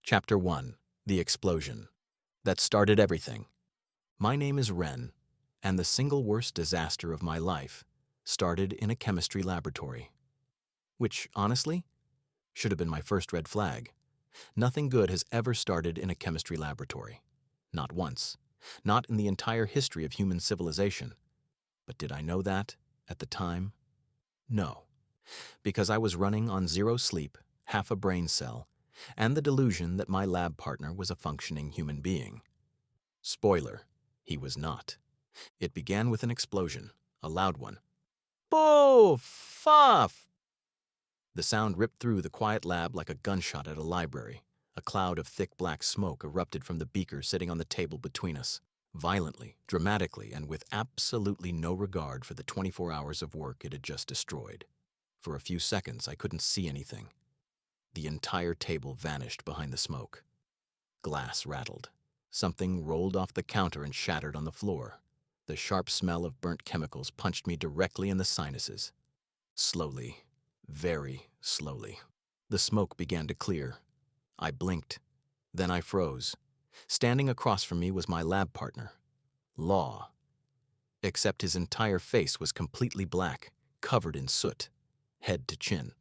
Chapter 1. The Explosion. That started everything. My name is Ren, and the single worst disaster of my life started in a chemistry laboratory. Which, honestly, should have been my first red flag. Nothing good has ever started in a chemistry laboratory. Not once. Not in the entire history of human civilization. But did I know that at the time? No. Because I was running on zero sleep, half a brain cell, and the delusion that my lab partner was a functioning human being. Spoiler, he was not. It began with an explosion, a loud one. Boo-fuff! The sound ripped through the quiet lab like a gunshot at a library. A cloud of thick black smoke erupted from the beaker sitting on the table between us, violently, dramatically, and with absolutely no regard for the 24 hours of work it had just destroyed. For a few seconds, I couldn't see anything. The entire table vanished behind the smoke. Glass rattled. Something rolled off the counter and shattered on the floor. The sharp smell of burnt chemicals punched me directly in the sinuses. Slowly, very slowly, the smoke began to clear. I blinked. Then I froze. Standing across from me was my lab partner, Law. Except his entire face was completely black, covered in soot, head to chin.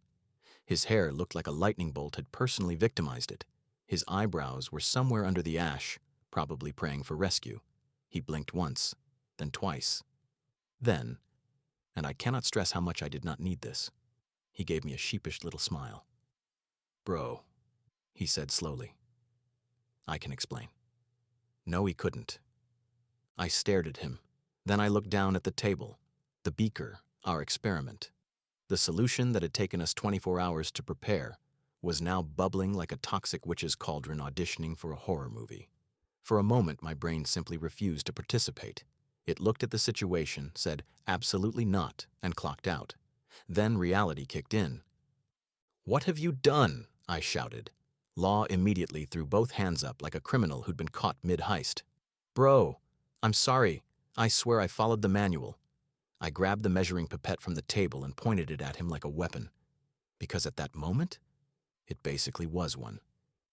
His hair looked like a lightning bolt had personally victimized it. His eyebrows were somewhere under the ash, probably praying for rescue. He blinked once, then twice. Then, and I cannot stress how much I did not need this, he gave me a sheepish little smile. "Bro," he said slowly. "I can explain." No, he couldn't. I stared at him. Then I looked down at the table, the beaker, our experiment. The solution that had taken us 24 hours to prepare was now bubbling like a toxic witch's cauldron auditioning for a horror movie. For a moment, my brain simply refused to participate. It looked at the situation, said absolutely not, and clocked out. Then reality kicked in. "What have you done?" I shouted. Law immediately threw both hands up like a criminal who'd been caught mid-heist. "Bro, I'm sorry. I swear I followed the manual." I grabbed the measuring pipette from the table and pointed it at him like a weapon. Because at that moment, it basically was one.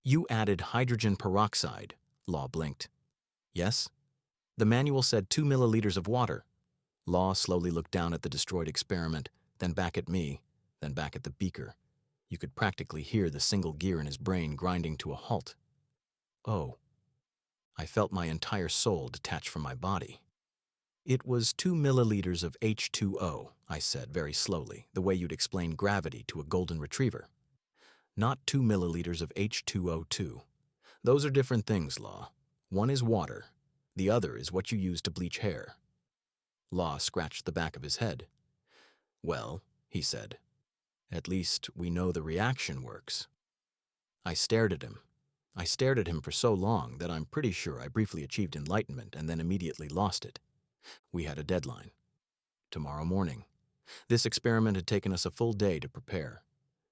"You added hydrogen peroxide," Law blinked. "Yes?" "The manual said 2 milliliters of water." Law slowly looked down at the destroyed experiment, then back at me, then back at the beaker. You could practically hear the single gear in his brain grinding to a halt. Oh. I felt my entire soul detach from my body. "It was 2 milliliters of H2O, I said very slowly, the way you'd explain gravity to a golden retriever. "Not 2 milliliters of H2O2. Those are different things, Law. One is water. The other is what you use to bleach hair." Law scratched the back of his head. "Well," he said, "at least we know the reaction works." I stared at him. I stared at him for so long that I'm pretty sure I briefly achieved enlightenment and then immediately lost it. We had a deadline. Tomorrow morning. This experiment had taken us a full day to prepare.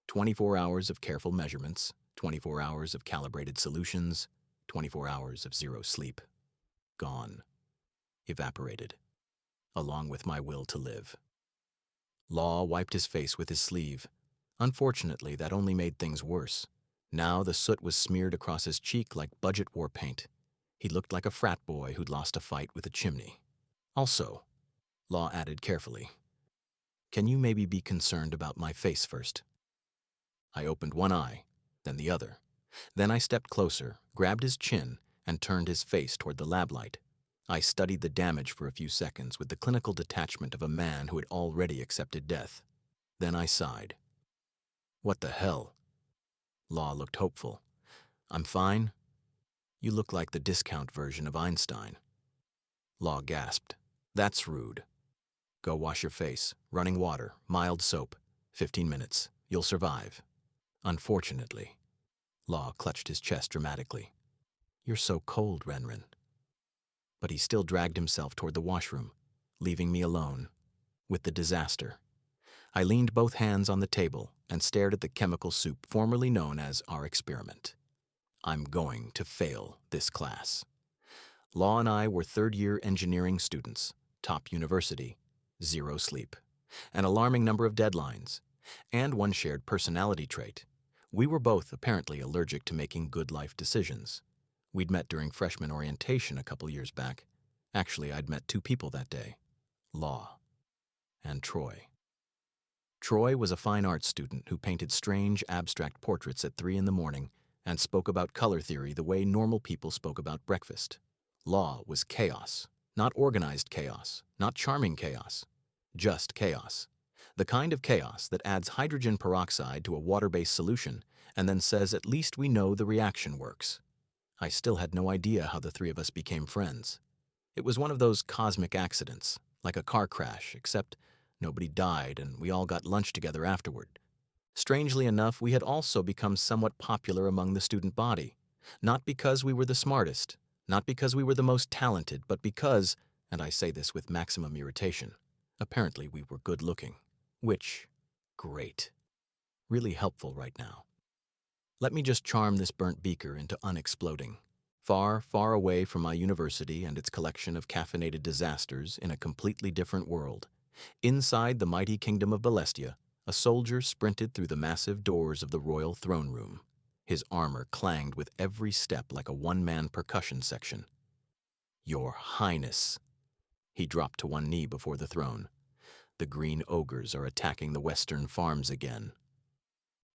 24 hours of careful measurements, 24 hours of calibrated solutions, 24 hours of zero sleep. Gone. Evaporated. Along with my will to live. Law wiped his face with his sleeve. Unfortunately, that only made things worse. Now the soot was smeared across his cheek like budget war paint. He looked like a frat boy who'd lost a fight with a chimney. "Also," Law added carefully, "can you maybe be concerned about my face first?" I opened one eye, then the other. Then I stepped closer, grabbed his chin, and turned his face toward the lab light. I studied the damage for a few seconds with the clinical detachment of a man who had already accepted death. Then I sighed. "What the hell?" Law looked hopeful. "I'm fine. You look like the discount version of Einstein." Law gasped. "That's rude. Go wash your face. Running water, mild soap. 15 minutes. You'll survive." "Unfortunately." Law clutched his chest dramatically. "You're so cold, Renren." But he still dragged himself toward the washroom, leaving me alone with the disaster. I leaned both hands on the table and stared at the chemical soup formerly known as our experiment. I'm going to fail this class. Law and I were third-year engineering students, top university, zero sleep, an alarming number of deadlines, and one shared personality trait. We were both apparently allergic to making good life decisions. We'd met during freshman orientation a couple years back. Actually, I'd met two people that day, Law and Troy. Troy was a fine arts student who painted strange, abstract portraits at 3 in the morning and spoke about color theory the way normal people spoke about breakfast. Law was chaos, not organized chaos, not charming chaos, just chaos. The kind of chaos that adds hydrogen peroxide to a water-based solution and then says at least we know the reaction works. I still had no idea how the three of us became friends. It was one of those cosmic accidents, like a car crash, except nobody died and we all got lunch together afterward. Strangely enough, we had also become somewhat popular among the student body, not because we were the smartest, not because we were the most talented, but because, and I say this with maximum irritation, apparently we were good-looking, which, great, really helpful right now. Let me just charm this burnt beaker into unexploding. Far, far away from my university and its collection of caffeinated disasters in a completely different world, inside the mighty kingdom of Bellestia, a soldier sprinted through the massive doors of the royal throne room. His armor clanged with every step like a one-man percussion section. "Your Highness." He dropped to one knee before the throne. "The green ogres are attacking the western farms again."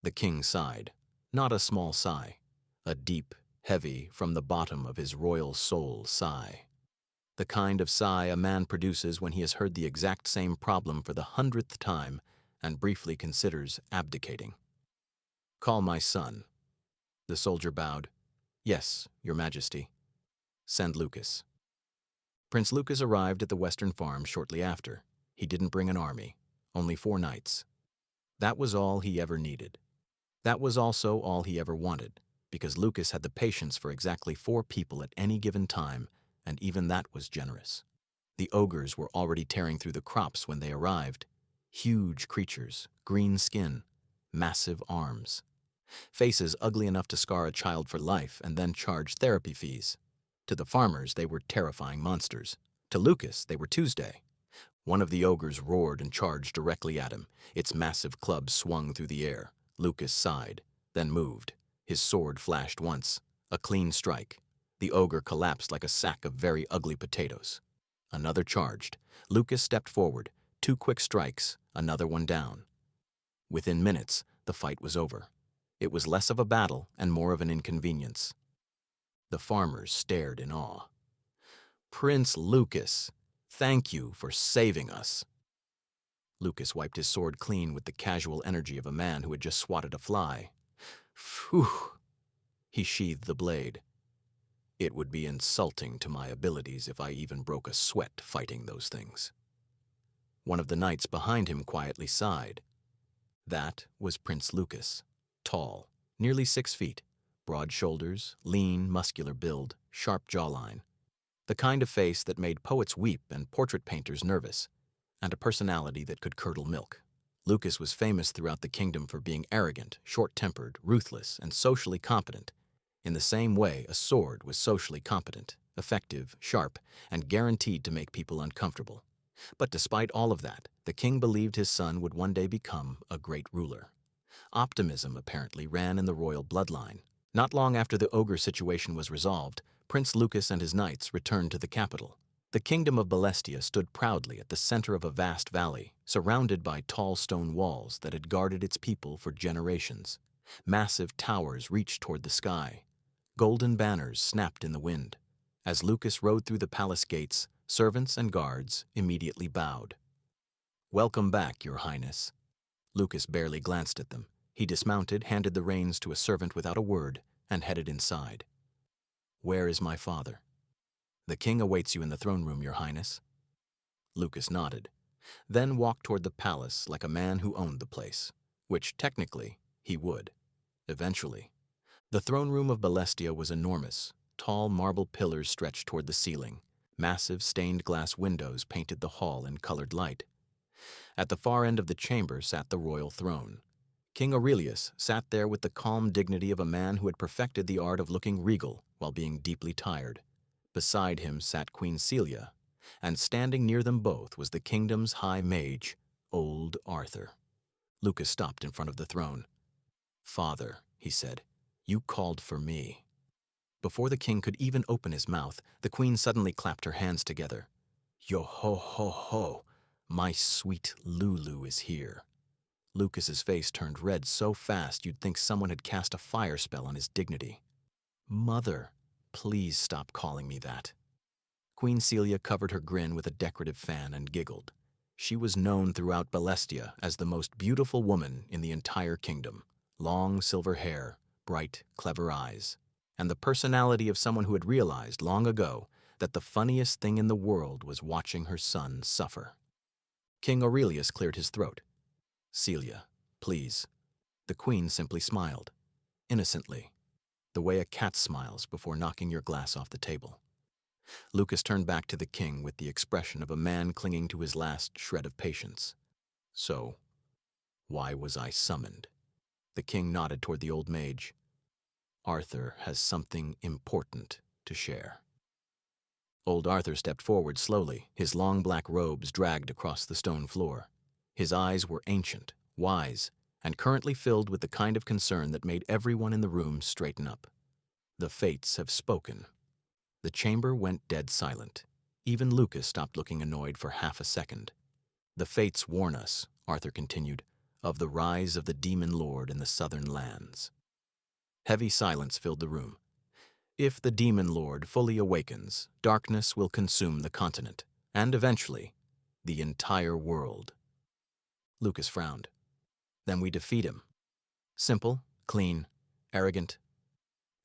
The king sighed, not a small sigh, a deep, heavy, from the bottom of his royal soul sigh. The kind of sigh a man produces when he has heard the exact same problem for the 100th time and briefly considers abdicating. "Call my son." The soldier bowed. "Yes, Your Majesty." "Send Lucas." Prince Lucas arrived at the western farm shortly after. He didn't bring an army, only 4 knights. That was all he ever needed. That was also all he ever wanted, because Lucas had the patience for exactly 4 people at any given time, and even that was generous. The ogres were already tearing through the crops when they arrived. Huge creatures, green skin, massive arms. Faces ugly enough to scar a child for life and then charge therapy fees. To the farmers, they were terrifying monsters. To Lucas, they were Tuesday. One of the ogres roared and charged directly at him. Its massive club swung through the air. Lucas sighed, then moved. His sword flashed once. A clean strike. The ogre collapsed like a sack of very ugly potatoes. Another charged. Lucas stepped forward. 2 quick strikes, another one down. Within minutes, the fight was over. It was less of a battle and more of an inconvenience. The farmers stared in awe. "Prince Lucas, thank you for saving us." Lucas wiped his sword clean with the casual energy of a man who had just swatted a fly. "Phew." He sheathed the blade. "It would be insulting to my abilities if I even broke a sweat fighting those things." One of the knights behind him quietly sighed. That was Prince Lucas, tall, nearly 6 feet, broad shoulders, lean, muscular build, sharp jawline. The kind of face that made poets weep and portrait painters nervous, and a personality that could curdle milk. Lucas was famous throughout the kingdom for being arrogant, short-tempered, ruthless, and socially competent. In the same way, a sword was socially competent, effective, sharp, and guaranteed to make people uncomfortable. But despite all of that, the king believed his son would one day become a great ruler. Optimism apparently ran in the royal bloodline. Not long after the ogre situation was resolved, Prince Lucas and his knights returned to the capital. The kingdom of Bellestia stood proudly at the center of a vast valley, surrounded by tall stone walls that had guarded its people for generations. Massive towers reached toward the sky. Golden banners snapped in the wind. As Lucas rode through the palace gates, servants and guards immediately bowed. "Welcome back, Your Highness." Lucas barely glanced at them. He dismounted, handed the reins to a servant without a word, and headed inside. "Where is my father?" "The king awaits you in the throne room, Your Highness." Lucas nodded, then walked toward the palace like a man who owned the place, which technically he would, eventually. The throne room of Bellestia was enormous. Tall marble pillars stretched toward the ceiling. Massive stained glass windows painted the hall in colored light. At the far end of the chamber sat the royal throne. King Aurelius sat there with the calm dignity of a man who had perfected the art of looking regal while being deeply tired. Beside him sat Queen Celia, and standing near them both was the kingdom's high mage, old Arthur. Lucas stopped in front of the throne. Father, he said, you called for me. Before the king could even open his mouth, the queen suddenly clapped her hands together. Yo ho ho ho, my sweet Lulu is here. Lucas's face turned red so fast you'd think someone had cast a fire spell on his dignity. Mother, please stop calling me that. Queen Celia covered her grin with a decorative fan and giggled. She was known throughout Bellestia as the most beautiful woman in the entire kingdom. Long silver hair, bright, clever eyes, and the personality of someone who had realized long ago that the funniest thing in the world was watching her son suffer. King Aurelius cleared his throat. Celia, please. The queen simply smiled, innocently, the way a cat smiles before knocking your glass off the table. Lucas turned back to the king with the expression of a man clinging to his last shred of patience. So, why was I summoned? The king nodded toward the old mage. Arthur has something important to share. Old Arthur stepped forward slowly, his long black robes dragged across the stone floor. His eyes were ancient, wise, and currently filled with the kind of concern that made everyone in the room straighten up. The fates have spoken. The chamber went dead silent. Even Lucas stopped looking annoyed for half a second. The fates warn us, Arthur continued, of the rise of the demon lord in the southern lands. Heavy silence filled the room. If the demon lord fully awakens, darkness will consume the continent, and eventually, the entire world. Lucas frowned. Then we defeat him. Simple, clean, arrogant.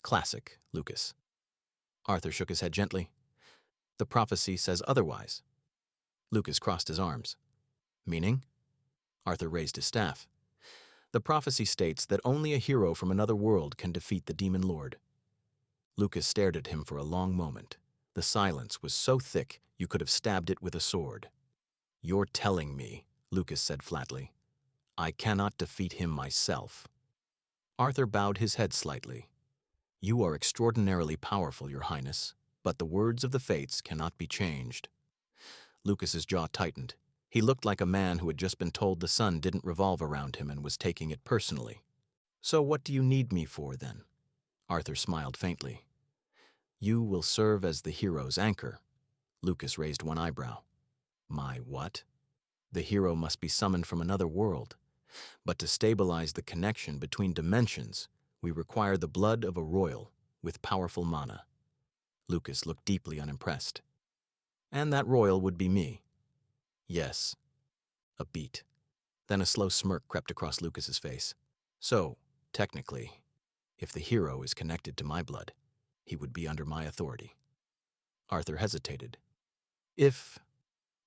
Classic, Lucas. Arthur shook his head gently. The prophecy says otherwise. Lucas crossed his arms. Meaning? Arthur raised his staff. The prophecy states that only a hero from another world can defeat the demon lord. Lucas stared at him for a long moment. The silence was so thick you could have stabbed it with a sword. You're telling me, Lucas said flatly, I cannot defeat him myself. Arthur bowed his head slightly. You are extraordinarily powerful, Your Highness, but the words of the fates cannot be changed. Lucas's jaw tightened. He looked like a man who had just been told the sun didn't revolve around him and was taking it personally. So what do you need me for, then? Arthur smiled faintly. You will serve as the hero's anchor. Lucas raised one eyebrow. My what? The hero must be summoned from another world. But to stabilize the connection between dimensions, we require the blood of a royal with powerful mana. Lucas looked deeply unimpressed. And that royal would be me. Yes. A beat. Then a slow smirk crept across Lucas's face. So, technically, if the hero is connected to my blood, he would be under my authority. Arthur hesitated. If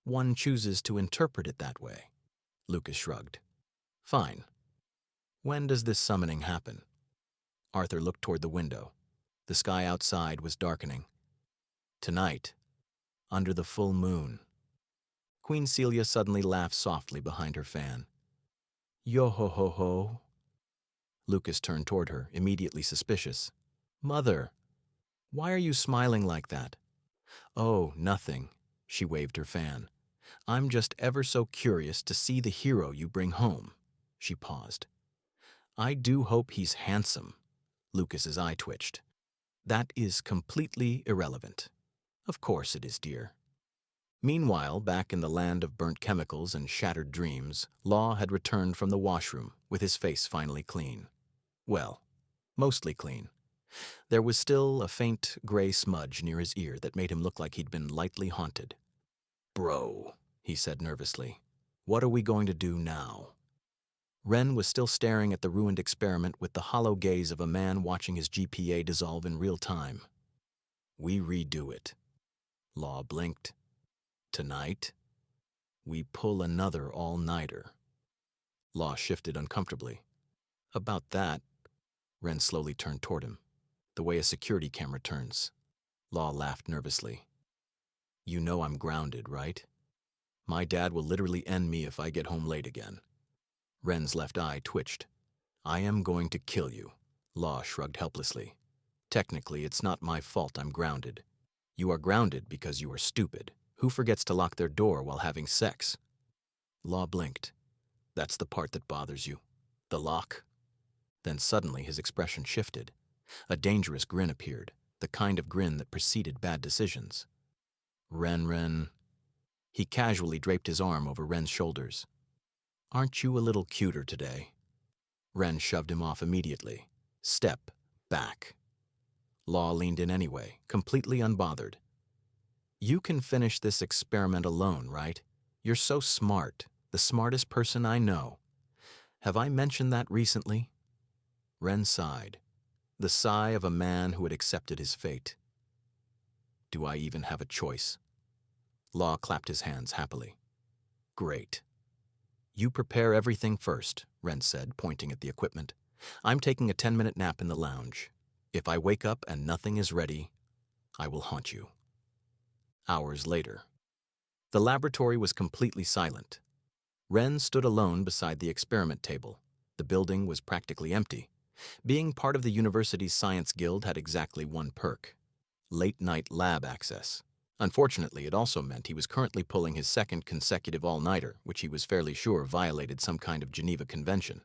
one chooses to interpret it that way. Lucas shrugged. Fine. When does this summoning happen? Arthur looked toward the window. The sky outside was darkening. Tonight, under the full moon. Queen Celia suddenly laughed softly behind her fan. Yo-ho-ho-ho. Lucas turned toward her, immediately suspicious. Mother, why are you smiling like that? Oh, nothing. She waved her fan. I'm just ever so curious to see the hero you bring home. She paused. I do hope he's handsome. Lucas's eye twitched. That is completely irrelevant. Of course it is, dear. Meanwhile, back in the land of burnt chemicals and shattered dreams, Law had returned from the washroom with his face finally clean. Well, mostly clean. There was still a faint gray smudge near his ear that made him look like he'd been lightly haunted. Bro, he said nervously, what are we going to do now? Ren was still staring at the ruined experiment with the hollow gaze of a man watching his GPA dissolve in real time. We redo it. Law blinked. Tonight, we pull another all-nighter. Law shifted uncomfortably. About that, Ren slowly turned toward him, the way a security camera turns. Law laughed nervously. You know I'm grounded, right? My dad will literally end me if I get home late again. Ren's left eye twitched. I am going to kill you. Law shrugged helplessly. Technically, it's not my fault I'm grounded. You are grounded because you are stupid. Who forgets to lock their door while having sex? Law blinked. That's the part that bothers you. The lock? Then suddenly his expression shifted. A dangerous grin appeared, the kind of grin that preceded bad decisions. Ren. He casually draped his arm over Ren's shoulders. Aren't you a little cuter today? Ren shoved him off immediately. Step back. Law leaned in anyway, completely unbothered. You can finish this experiment alone, right? You're so smart, the smartest person I know. Have I mentioned that recently? Ren sighed, the sigh of a man who had accepted his fate. Do I even have a choice? Law clapped his hands happily. Great. You prepare everything first, Ren said, pointing at the equipment. I'm taking a 10-minute nap in the lounge. If I wake up and nothing is ready, I will haunt you. Hours later. The laboratory was completely silent. Ren stood alone beside the experiment table. The building was practically empty. Being part of the university's science guild had exactly one perk: late-night lab access. Unfortunately, it also meant he was currently pulling his second consecutive all-nighter, which he was fairly sure violated some kind of Geneva Convention.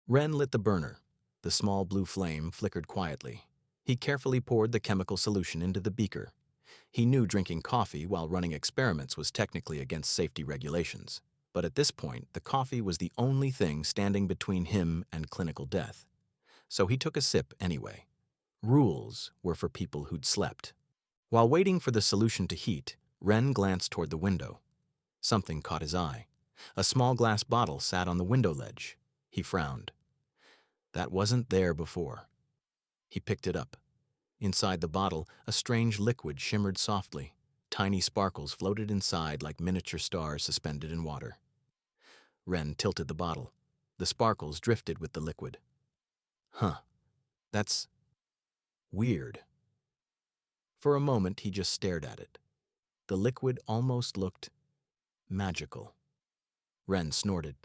Ren lit the burner. The small blue flame flickered quietly. He carefully poured the chemical solution into the beaker. He knew drinking coffee while running experiments was technically against safety regulations, but at this point, the coffee was the only thing standing between him and clinical death. So he took a sip anyway. Rules were for people who'd slept. While waiting for the solution to heat, Ren glanced toward the window. Something caught his eye. A small glass bottle sat on the window ledge. He frowned. That wasn't there before. He picked it up. Inside the bottle, a strange liquid shimmered softly. Tiny sparkles floated inside like miniature stars suspended in water. Ren tilted the bottle. The sparkles drifted with the liquid. Huh. That's weird. For a moment, he just stared at it. The liquid almost looked magical. Ren snorted.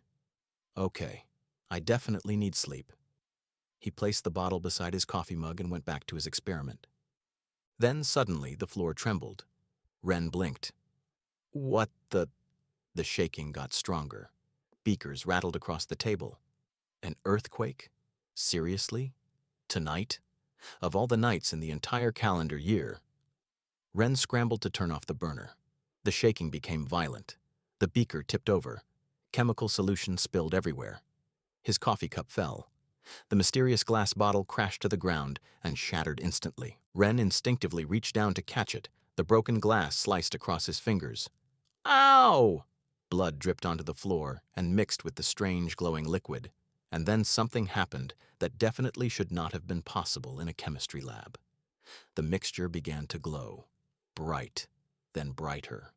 Okay, I definitely need sleep. He placed the bottle beside his coffee mug and went back to his experiment. Then suddenly the floor trembled. Ren blinked. What the... The shaking got stronger. Beakers rattled across the table. An earthquake? Seriously? Tonight? Of all the nights in the entire calendar year. Ren scrambled to turn off the burner. The shaking became violent. The beaker tipped over. Chemical solution spilled everywhere. His coffee cup fell. The mysterious glass bottle crashed to the ground and shattered instantly. Ren instinctively reached down to catch it. The broken glass sliced across his fingers. Ow! Blood dripped onto the floor and mixed with the strange glowing liquid. And then something happened that definitely should not have been possible in a chemistry lab. The mixture began to glow. Bright, then brighter.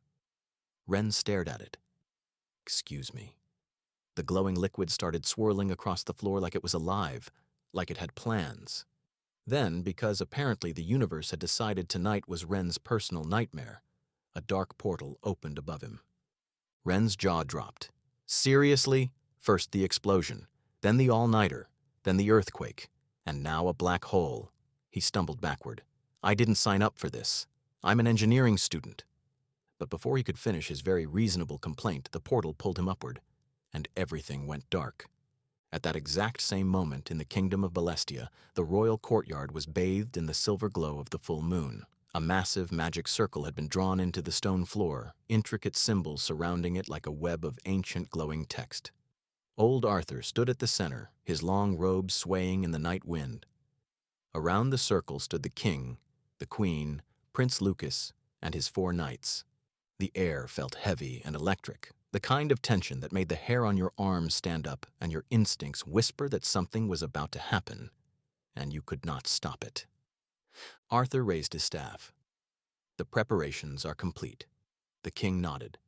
Ren stared at it. Excuse me. The glowing liquid started swirling across the floor like it was alive, like it had plans. Then, because apparently the universe had decided tonight was Ren's personal nightmare, a dark portal opened above him. Ren's jaw dropped. Seriously? First the explosion, then the all-nighter, then the earthquake, and now a black hole. He stumbled backward. I didn't sign up for this. I'm an engineering student. But before he could finish his very reasonable complaint, the portal pulled him upward, and everything went dark. At that exact same moment in the kingdom of Bellestia, the royal courtyard was bathed in the silver glow of the full moon. A massive magic circle had been drawn into the stone floor, intricate symbols surrounding it like a web of ancient glowing text. Old Arthur stood at the center, his long robes swaying in the night wind. Around the circle stood the king, the queen, Prince Lucas, and his 4 knights. The air felt heavy and electric, the kind of tension that made the hair on your arms stand up and your instincts whisper that something was about to happen, and you could not stop it. Arthur raised his staff. The preparations are complete. The king nodded.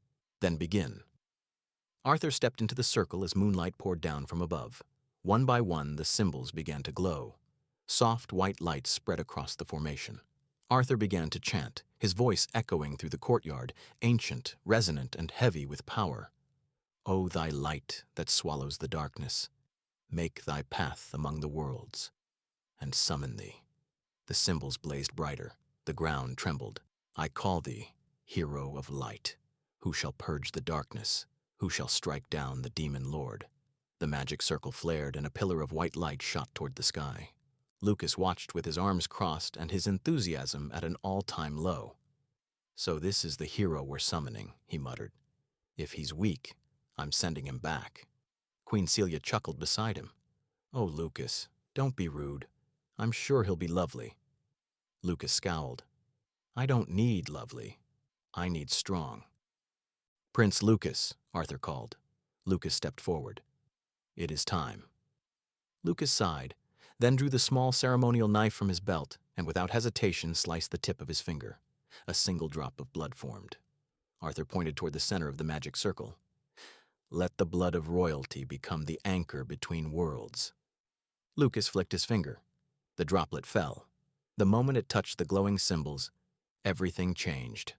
Then begin. Arthur stepped into the circle as moonlight poured down from above. One by one, the symbols began to glow. Soft white lights spread across the formation. Arthur began to chant, his voice echoing through the courtyard, ancient, resonant, and heavy with power. O thy light that swallows the darkness, make thy path among the worlds, and summon thee. The symbols blazed brighter. The ground trembled. I call thee, hero of light, who shall purge the darkness, who shall strike down the demon lord. The The magic circle flared and a pillar of white light shot toward the sky. Lucas watched with his arms crossed and his enthusiasm at an all-time low. "So this is the hero we're summoning," he muttered. "If he's weak, I'm sending him back." Queen Celia chuckled beside him. "Oh, Lucas, don't be rude. I'm sure he'll be lovely." Lucas scowled. "I don't need lovely. I need strong." "Prince Lucas," Arthur called. Lucas stepped forward. "It is time." Lucas sighed, then drew the small ceremonial knife from his belt and without hesitation sliced the tip of his finger. A single drop of blood formed. Arthur pointed toward the center of the magic circle. "Let the blood of royalty become the anchor between worlds." Lucas flicked his finger. The droplet fell. The moment it touched the glowing symbols, everything changed.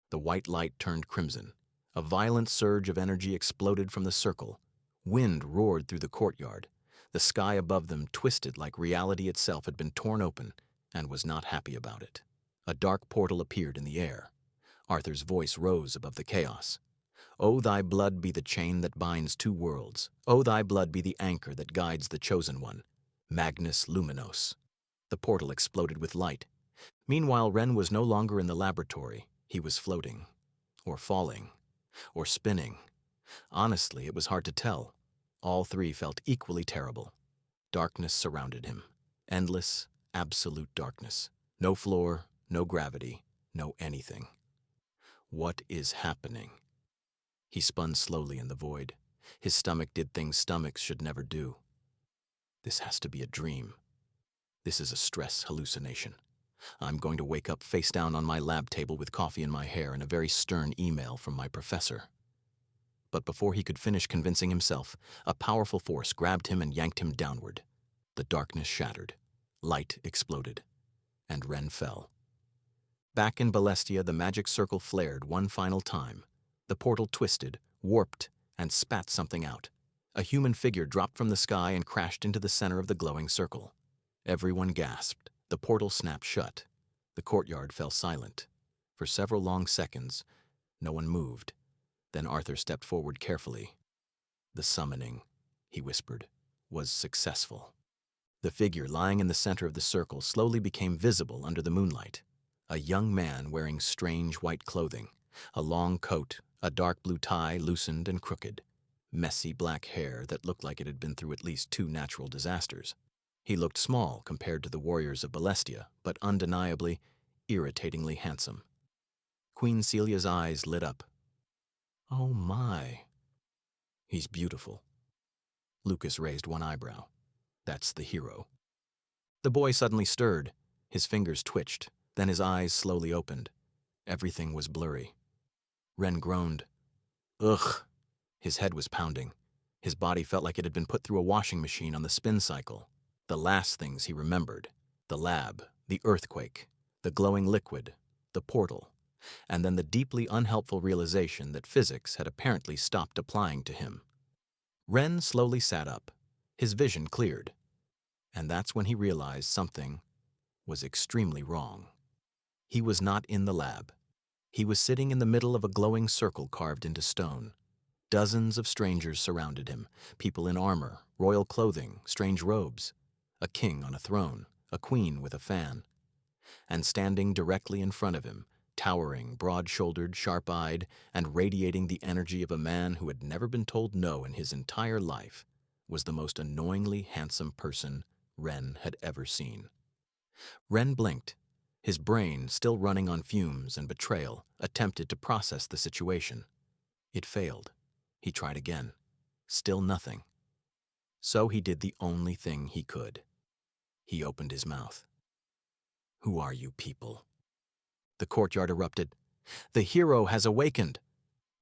The white light turned crimson. A violent surge of energy exploded from the circle. Wind roared through the courtyard. The sky above them twisted like reality itself had been torn open and was not happy about it. A dark portal appeared in the air. Arthur's voice rose above the chaos. "O thy blood be the chain that binds two worlds. O thy blood be the anchor that guides the chosen one. Magnus Luminos." The portal exploded with light. Meanwhile, Ren was no longer in the laboratory. He was floating, or falling, or spinning. Honestly, it was hard to tell. All three felt equally terrible. Darkness surrounded him. Endless, absolute darkness. No floor, no gravity, no anything. What is happening? He spun slowly in the void. His stomach did things stomachs should never do. This has to be a dream. This is a stress hallucination. I'm going to wake up face down on my lab table with coffee in my hair and a very stern email from my professor. But before he could finish convincing himself, a powerful force grabbed him and yanked him downward. The darkness shattered. Light exploded. And Ren fell. Back in Bellestia, the magic circle flared one final time. The portal twisted, warped, and spat something out. A human figure dropped from the sky and crashed into the center of the glowing circle. Everyone gasped. The portal snapped shut. The courtyard fell silent. For several long seconds, no one moved. Then Arthur stepped forward carefully. "The summoning," he whispered, "was successful." The figure lying in the center of the circle slowly became visible under the moonlight. A young man wearing strange white clothing, a long coat, a dark blue tie loosened and crooked, messy black hair that looked like it had been through at least 2 natural disasters. He looked small compared to the warriors of Bellestia, but undeniably, irritatingly handsome. Queen Celia's eyes lit up. "Oh my. He's beautiful." Lucas raised one eyebrow. "That's the hero." The boy suddenly stirred. His fingers twitched, then his eyes slowly opened. Everything was blurry. Ren groaned. "Ugh." His head was pounding. His body felt like it had been put through a washing machine on the spin cycle. The last things he remembered: the lab, the earthquake, the glowing liquid, the portal, and then the deeply unhelpful realization that physics had apparently stopped applying to him. Ren slowly sat up. His vision cleared. And that's when he realized something was extremely wrong. He was not in the lab. He was sitting in the middle of a glowing circle carved into stone. Dozens of strangers surrounded him, people in armor, royal clothing, strange robes. A king on a throne, a queen with a fan. And standing directly in front of him, towering, broad-shouldered, sharp-eyed, and radiating the energy of a man who had never been told no in his entire life, was the most annoyingly handsome person Ren had ever seen. Ren blinked. His brain, still running on fumes and betrayal, attempted to process the situation. It failed. He tried again. Still nothing. So he did the only thing he could. He opened his mouth. "Who are you people?" The courtyard erupted. "The hero has awakened."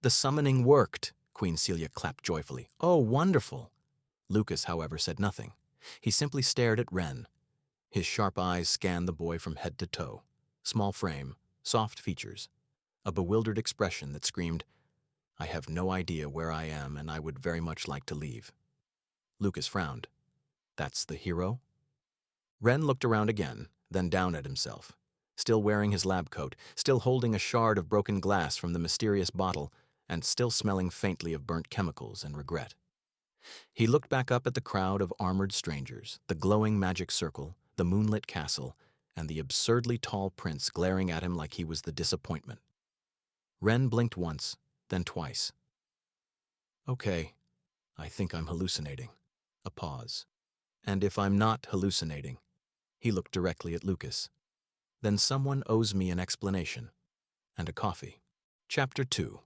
"The summoning worked," Queen Celia clapped joyfully. "Oh, wonderful." Lucas, however, said nothing. He simply stared at Ren. His sharp eyes scanned the boy from head to toe. Small frame, soft features, a bewildered expression that screamed, "I have no idea where I am and I would very much like to leave." Lucas frowned. "That's the hero?" Ren looked around again, then down at himself. Still wearing his lab coat, still holding a shard of broken glass from the mysterious bottle, and still smelling faintly of burnt chemicals and regret. He looked back up at the crowd of armored strangers, the glowing magic circle, the moonlit castle, and the absurdly tall prince glaring at him like he was the disappointment. Ren blinked once, then twice. Okay, I think I'm hallucinating. A pause. And if I'm not hallucinating, he looked directly at Lucas. Then someone owes me an explanation. And a coffee. Chapter 2.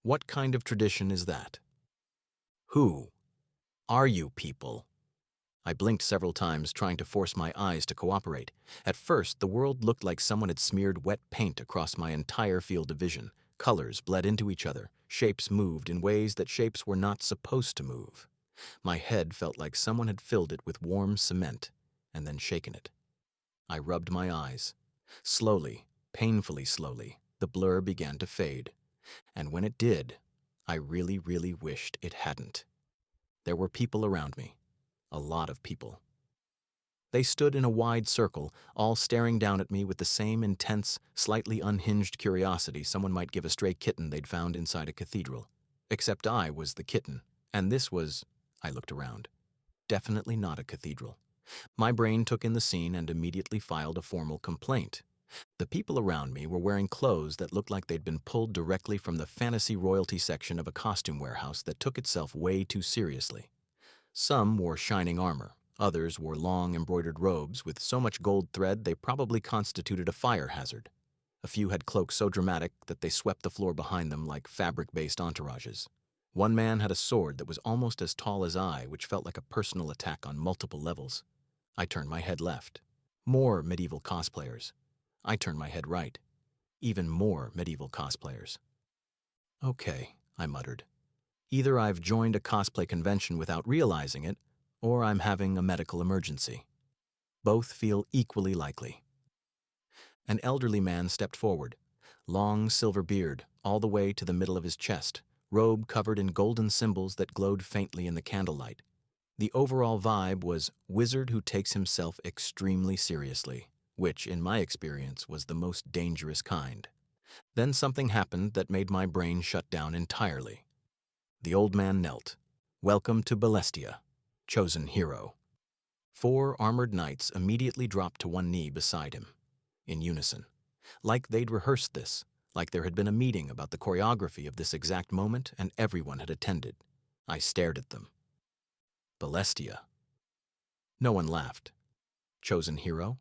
What kind of tradition is that? Who are you people? I blinked several times, trying to force my eyes to cooperate. At first, the world looked like someone had smeared wet paint across my entire field of vision. Colors bled into each other. Shapes moved in ways that shapes were not supposed to move. My head felt like someone had filled it with warm cement and then shaken it. I rubbed my eyes. Slowly, painfully slowly, the blur began to fade. And when it did, I really, really wished it hadn't. There were people around me. A lot of people. They stood in a wide circle, all staring down at me with the same intense, slightly unhinged curiosity someone might give a stray kitten they'd found inside a cathedral. Except I was the kitten, and this was, I looked around, definitely not a cathedral. My brain took in the scene and immediately filed a formal complaint. The people around me were wearing clothes that looked like they'd been pulled directly from the fantasy royalty section of a costume warehouse that took itself way too seriously. Some wore shining armor. Others wore long embroidered robes with so much gold thread they probably constituted a fire hazard. A few had cloaks so dramatic that they swept the floor behind them like fabric-based entourages. One man had a sword that was almost as tall as I, which felt like a personal attack on multiple levels. I turned my head left. More medieval cosplayers. I turned my head right. Even more medieval cosplayers. Okay, I muttered. Either I've joined a cosplay convention without realizing it, or I'm having a medical emergency. Both feel equally likely. An elderly man stepped forward, long silver beard all the way to the middle of his chest, robe covered in golden symbols that glowed faintly in the candlelight. The overall vibe was wizard who takes himself extremely seriously, which, in my experience, was the most dangerous kind. Then something happened that made my brain shut down entirely. The old man knelt. Welcome to Bellestia, chosen hero. 4 armored knights immediately dropped to one knee beside him, in unison. Like they'd rehearsed this, like there had been a meeting about the choreography of this exact moment and everyone had attended. I stared at them. Bellestia. No one laughed. Chosen hero?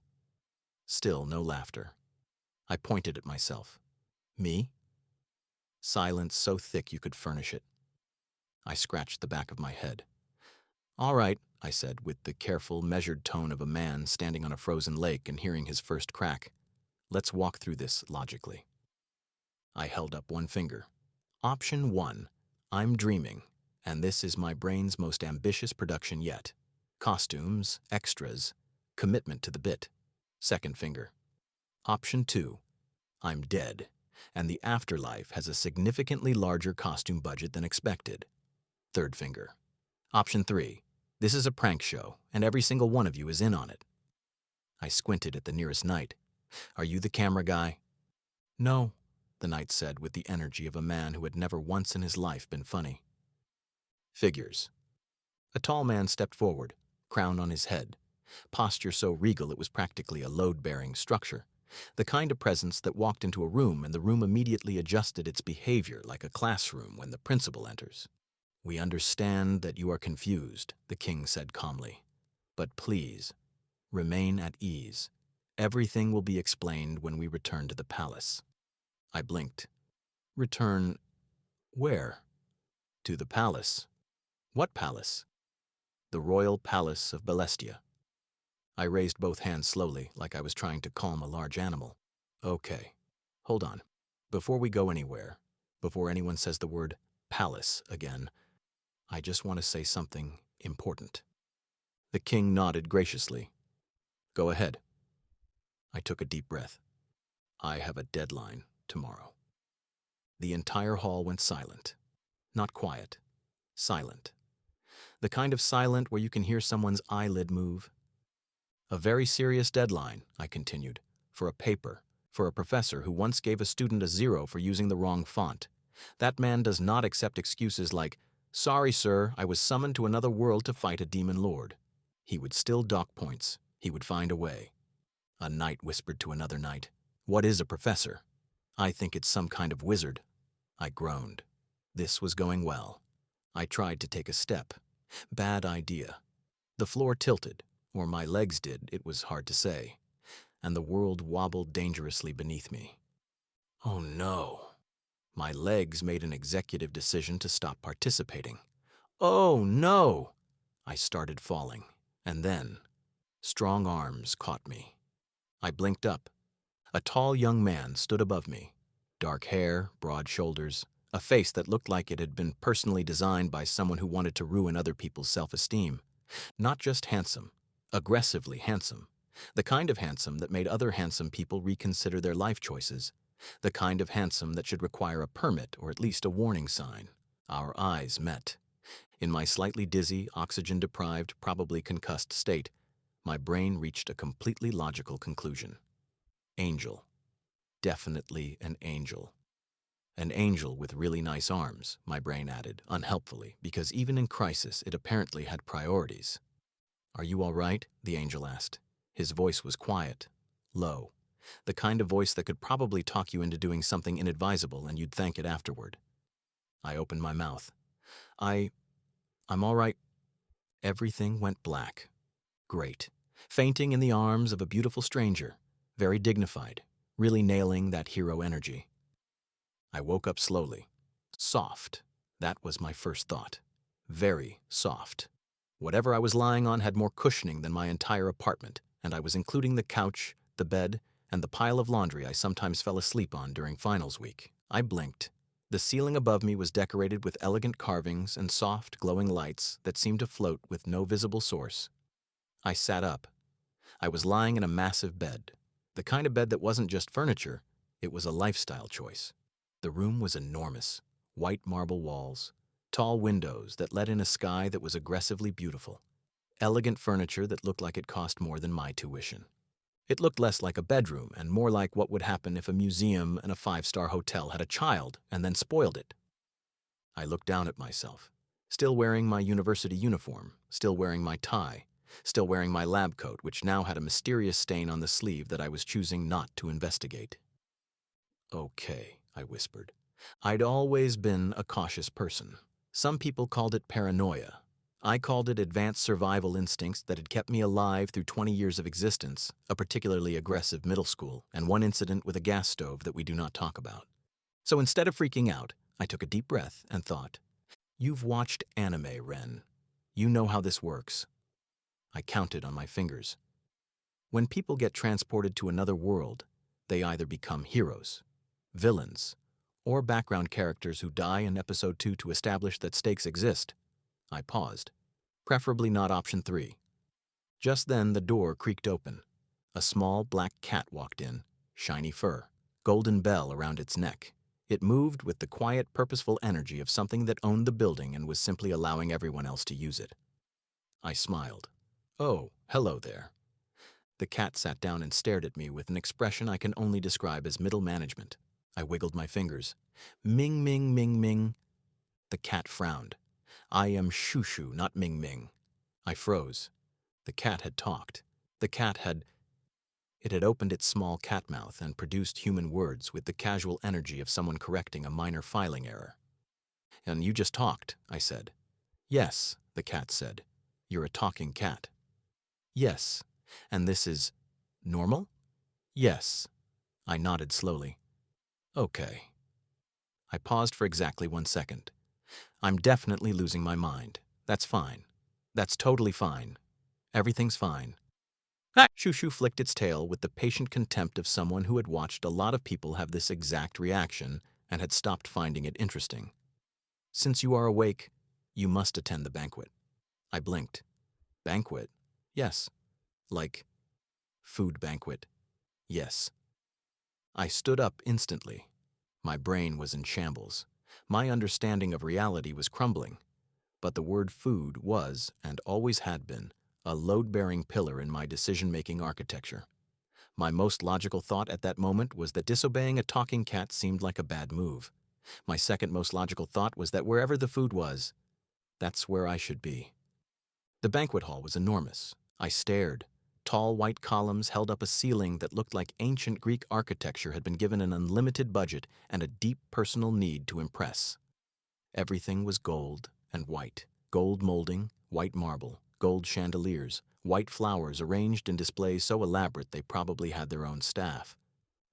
Still no laughter. I pointed at myself. Me? Silence so thick you could furnish it. I scratched the back of my head. All right, I said, with the careful, measured tone of a man standing on a frozen lake and hearing his first crack. Let's walk through this logically. I held up one finger. Option 1. I'm dreaming, and this is my brain's most ambitious production yet. Costumes, extras, commitment to the bit. Second finger. Option 2. I'm dead, and the afterlife has a significantly larger costume budget than expected. Third finger. Option 3. This is a prank show, and every single one of you is in on it. I squinted at the nearest knight. Are you the camera guy? No, the knight said with the energy of a man who had never once in his life been funny. Figures. A tall man stepped forward, crown on his head, posture so regal it was practically a load-bearing structure, the kind of presence that walked into a room and the room immediately adjusted its behavior like a classroom when the principal enters. We understand that you are confused, the king said calmly. But please, remain at ease. Everything will be explained when we return to the palace. I blinked. Return where? To the palace. What palace? The royal palace of Bellestia. I raised both hands slowly, like I was trying to calm a large animal. Okay, hold on. Before we go anywhere, before anyone says the word palace again, I just want to say something important. The king nodded graciously. Go ahead. I took a deep breath. I have a deadline tomorrow. The entire hall went silent. Not quiet. Silent. The kind of silent where you can hear someone's eyelid move. A very serious deadline, I continued, for a paper, for a professor who once gave a student a 0 for using the wrong font. That man does not accept excuses like, "Sorry, sir, I was summoned to another world to fight a demon lord." He would still dock points. He would find a way. A knight whispered to another knight, "What is a professor?" "I think it's some kind of wizard." I groaned. This was going well. I tried to take a step. Bad idea. The floor tilted, or my legs did, it was hard to say, and the world wobbled dangerously beneath me. Oh no. My legs made an executive decision to stop participating. Oh no! I started falling, and then strong arms caught me. I blinked up. A tall young man stood above me. Dark hair, broad shoulders, a face that looked like it had been personally designed by someone who wanted to ruin other people's self-esteem. Not just handsome, aggressively handsome. The kind of handsome that made other handsome people reconsider their life choices. The kind of handsome that should require a permit or at least a warning sign. Our eyes met. In my slightly dizzy, oxygen-deprived, probably concussed state, my brain reached a completely logical conclusion. Angel. Definitely an angel. An angel with really nice arms, my brain added, unhelpfully, because even in crisis it apparently had priorities. "Are you all right?" the angel asked. His voice was quiet, low, the kind of voice that could probably talk you into doing something inadvisable and you'd thank it afterward. I opened my mouth. I'm all right." Everything went black. Great. Fainting in the arms of a beautiful stranger, very dignified, really nailing that hero energy. I woke up slowly. Soft. That was my first thought. Very soft. Whatever I was lying on had more cushioning than my entire apartment, and I was including the couch, the bed, and the pile of laundry I sometimes fell asleep on during finals week. I blinked. The ceiling above me was decorated with elegant carvings and soft, glowing lights that seemed to float with no visible source. I sat up. I was lying in a massive bed. The kind of bed that wasn't just furniture, it was a lifestyle choice. The room was enormous. White marble walls, tall windows that let in a sky that was aggressively beautiful, elegant furniture that looked like it cost more than my tuition. It looked less like a bedroom and more like what would happen if a museum and a five-star hotel had a child and then spoiled it. I looked down at myself, still wearing my university uniform, still wearing my tie, still wearing my lab coat, which now had a mysterious stain on the sleeve that I was choosing not to investigate. "Okay," I whispered. I'd always been a cautious person. Some people called it paranoia. I called it advanced survival instincts that had kept me alive through 20 years of existence, a particularly aggressive middle school, and one incident with a gas stove that we do not talk about. So instead of freaking out, I took a deep breath and thought, "You've watched anime, Ren. You know how this works." I counted on my fingers. When people get transported to another world, they either become heroes, villains, or background characters who die in episode 2 to establish that stakes exist. I paused. Preferably not option 3. Just then the door creaked open. A small black cat walked in, shiny fur, golden bell around its neck. It moved with the quiet, purposeful energy of something that owned the building and was simply allowing everyone else to use it. I smiled. "Oh, hello there." The cat sat down and stared at me with an expression I can only describe as middle management. I wiggled my fingers. "Ming, Ming, Ming, Ming." The cat frowned. "I am Shushu, not Ming Ming." I froze. The cat had talked. The cat had... It had opened its small cat mouth and produced human words with the casual energy of someone correcting a minor filing error. "And you just talked," I said. "Yes," the cat said. "You're a talking cat." "Yes. And this is... normal?" "Yes." I nodded slowly. "Okay." I paused for exactly 1 second. "I'm definitely losing my mind. That's fine. That's totally fine. Everything's fine." Shushu flicked its tail with the patient contempt of someone who had watched a lot of people have this exact reaction and had stopped finding it interesting. "Since you are awake, you must attend the banquet." I blinked. "Banquet?" "Yes." "Like, food banquet?" "Yes." I stood up instantly. My brain was in shambles. My understanding of reality was crumbling. But the word food was, and always had been, a load-bearing pillar in my decision-making architecture. My most logical thought at that moment was that disobeying a talking cat seemed like a bad move. My second most logical thought was that wherever the food was, That's where I should be. The banquet hall was enormous. I stared. Tall white columns held up a ceiling that looked like ancient Greek architecture had been given an unlimited budget and a deep personal need to impress. Everything was gold and white. Gold molding, white marble, gold chandeliers, white flowers arranged in displays so elaborate they probably had their own staff.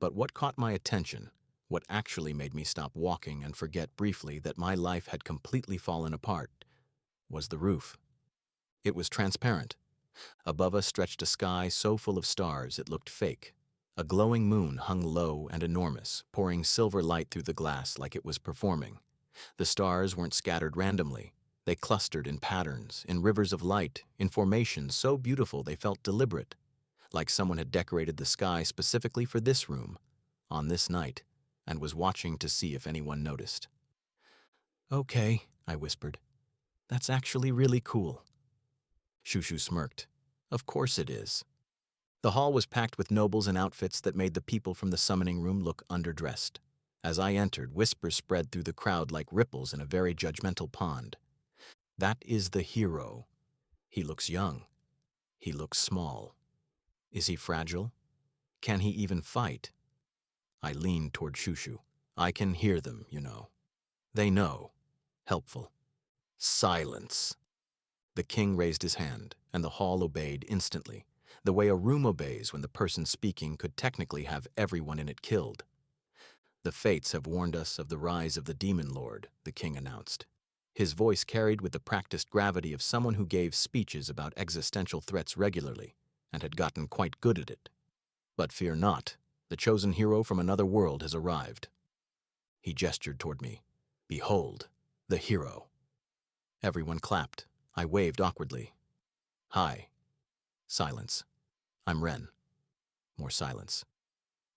But what caught my attention, what actually made me stop walking and forget briefly that my life had completely fallen apart, was the roof. It was transparent. Above us stretched a sky so full of stars it looked fake. A glowing moon hung low and enormous, pouring silver light through the glass like it was performing. The stars weren't scattered randomly. They clustered in patterns, in rivers of light, in formations so beautiful they felt deliberate, like someone had decorated the sky specifically for this room, on this night, and was watching to see if anyone noticed. "Okay," I whispered. "That's actually really cool." Shushu smirked. "Of course it is." The hall was packed with nobles in outfits that made the people from the summoning room look underdressed. As I entered, whispers spread through the crowd like ripples in a very judgmental pond. "That is the hero. He looks young. He looks small. Is he fragile? Can he even fight?" I leaned toward Shushu. "I can hear them, you know. They know." Helpful. "Silence." The king raised his hand, and the hall obeyed instantly, the way a room obeys when the person speaking could technically have everyone in it killed. "The fates have warned us of the rise of the demon lord," the king announced. His voice carried with the practiced gravity of someone who gave speeches about existential threats regularly, and had gotten quite good at it. "But fear not, the chosen hero from another world has arrived." He gestured toward me. "Behold, the hero." Everyone clapped. I waved awkwardly. "Hi." Silence. "I'm Ren." More silence.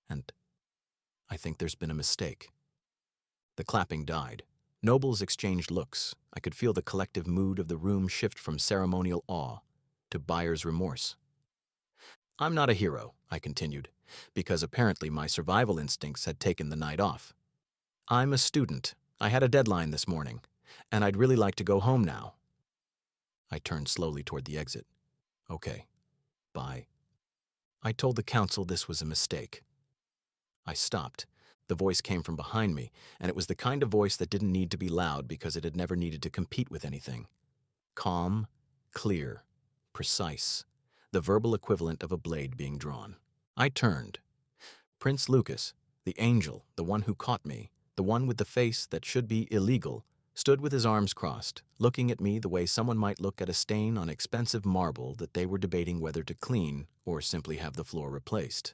"And I think there's been a mistake." The clapping died. Nobles exchanged looks. I could feel the collective mood of the room shift from ceremonial awe to buyer's remorse. "I'm not a hero," I continued, because apparently my survival instincts had taken the night off. "I'm a student. I had a deadline this morning, and I'd really like to go home now." I turned slowly toward the exit. "Okay. Bye." I told the council this was a mistake. I stopped. The voice came from behind me, and it was the kind of voice that didn't need to be loud because it had never needed to compete with anything. Calm, clear, precise, the verbal equivalent of a blade being drawn. I turned. Prince Lucas, the angel, the one who caught me, the one with the face that should be illegal, stood with his arms crossed, looking at me the way someone might look at a stain on expensive marble that they were debating whether to clean or simply have the floor replaced.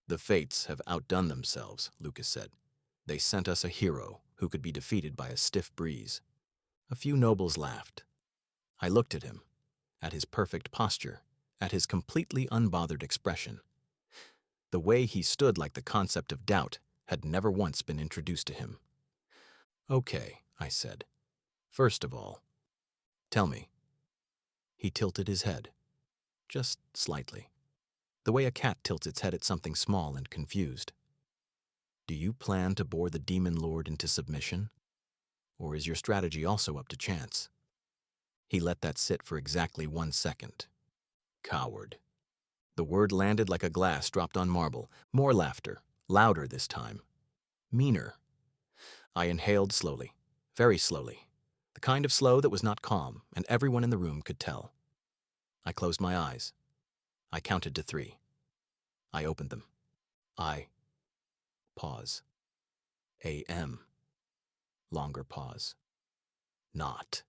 "The fates have outdone themselves," Lucas said. "They sent us a hero who could be defeated by a stiff breeze." A few nobles laughed. I looked at him, at his perfect posture, at his completely unbothered expression. The way he stood like the concept of doubt had never once been introduced to him. "Okay," I said. "First of all, tell me." He tilted his head, just slightly, the way a cat tilts its head at something small and confused. "Do you plan to bore the demon lord into submission? Or is your strategy also up to chance?" He let that sit for exactly 1 second. "Coward." The word landed like a glass dropped on marble. More laughter, louder this time. "Meaner." I inhaled slowly, very slowly, the kind of slow that was not calm, and everyone in the room could tell. I closed my eyes. I counted to 3. I opened them. Pause. A.M. Longer pause. Not.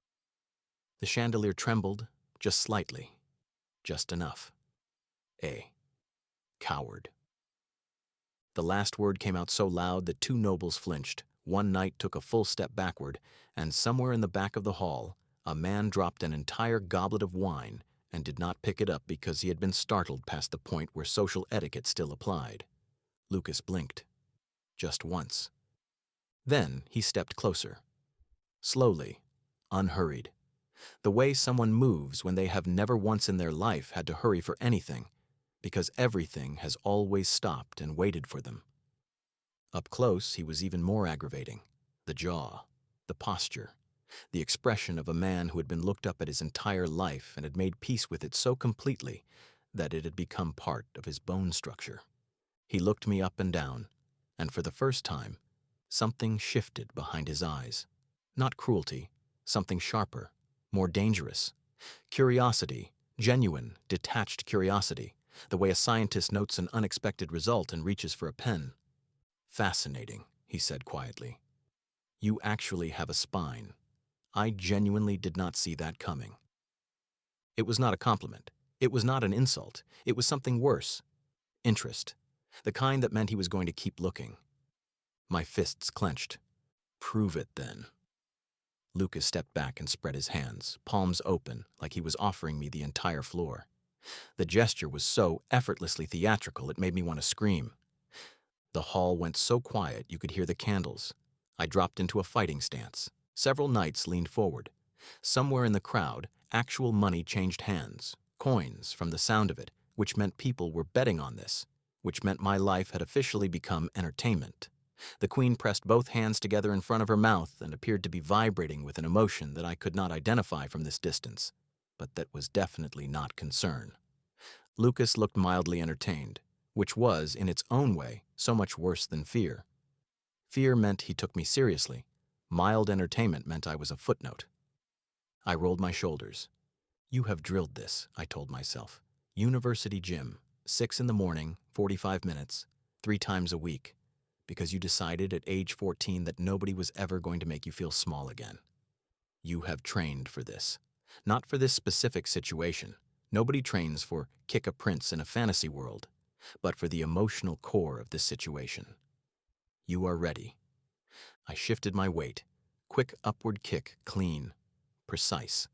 The chandelier trembled, just slightly, just enough. Coward. The last word came out so loud that 2 nobles flinched. One knight took a full step backward, and somewhere in the back of the hall, a man dropped an entire goblet of wine and did not pick it up because he had been startled past the point where social etiquette still applied. Lucas blinked. Just once. Then he stepped closer. Slowly, unhurried. The way someone moves when they have never once in their life had to hurry for anything, because everything has always stopped and waited for them. Up close, he was even more aggravating. The jaw, the posture. The expression of a man who had been looked up at his entire life and had made peace with it so completely that it had become part of his bone structure. He looked me up and down, and for the first time, something shifted behind his eyes. Not cruelty, something sharper, more dangerous. Curiosity, genuine, detached curiosity, the way a scientist notes an unexpected result and reaches for a pen. Fascinating, he said quietly. You actually have a spine. I genuinely did not see that coming. It was not a compliment. It was not an insult. It was something worse. Interest. The kind that meant he was going to keep looking. My fists clenched. Prove it, then. Lucas stepped back and spread his hands, palms open, like he was offering me the entire floor. The gesture was so effortlessly theatrical it made me want to scream. The hall went so quiet you could hear the candles. I dropped into a fighting stance. Several knights leaned forward. Somewhere in the crowd, actual money changed hands, coins from the sound of it, which meant people were betting on this, which meant my life had officially become entertainment. The queen pressed both hands together in front of her mouth and appeared to be vibrating with an emotion that I could not identify from this distance, but that was definitely not concern. Lucas looked mildly entertained, which was, in its own way, so much worse than fear. Fear meant he took me seriously. Mild entertainment meant I was a footnote. I rolled my shoulders. You have drilled this, I told myself. University gym, 6 in the morning, 45 minutes, 3 times a week, because you decided at age 14 that nobody was ever going to make you feel small again. You have trained for this. Not for this specific situation. Nobody trains for kick a prince in a fantasy world, but for the emotional core of this situation. You are ready. I shifted my weight. Quick upward kick, clean, precise.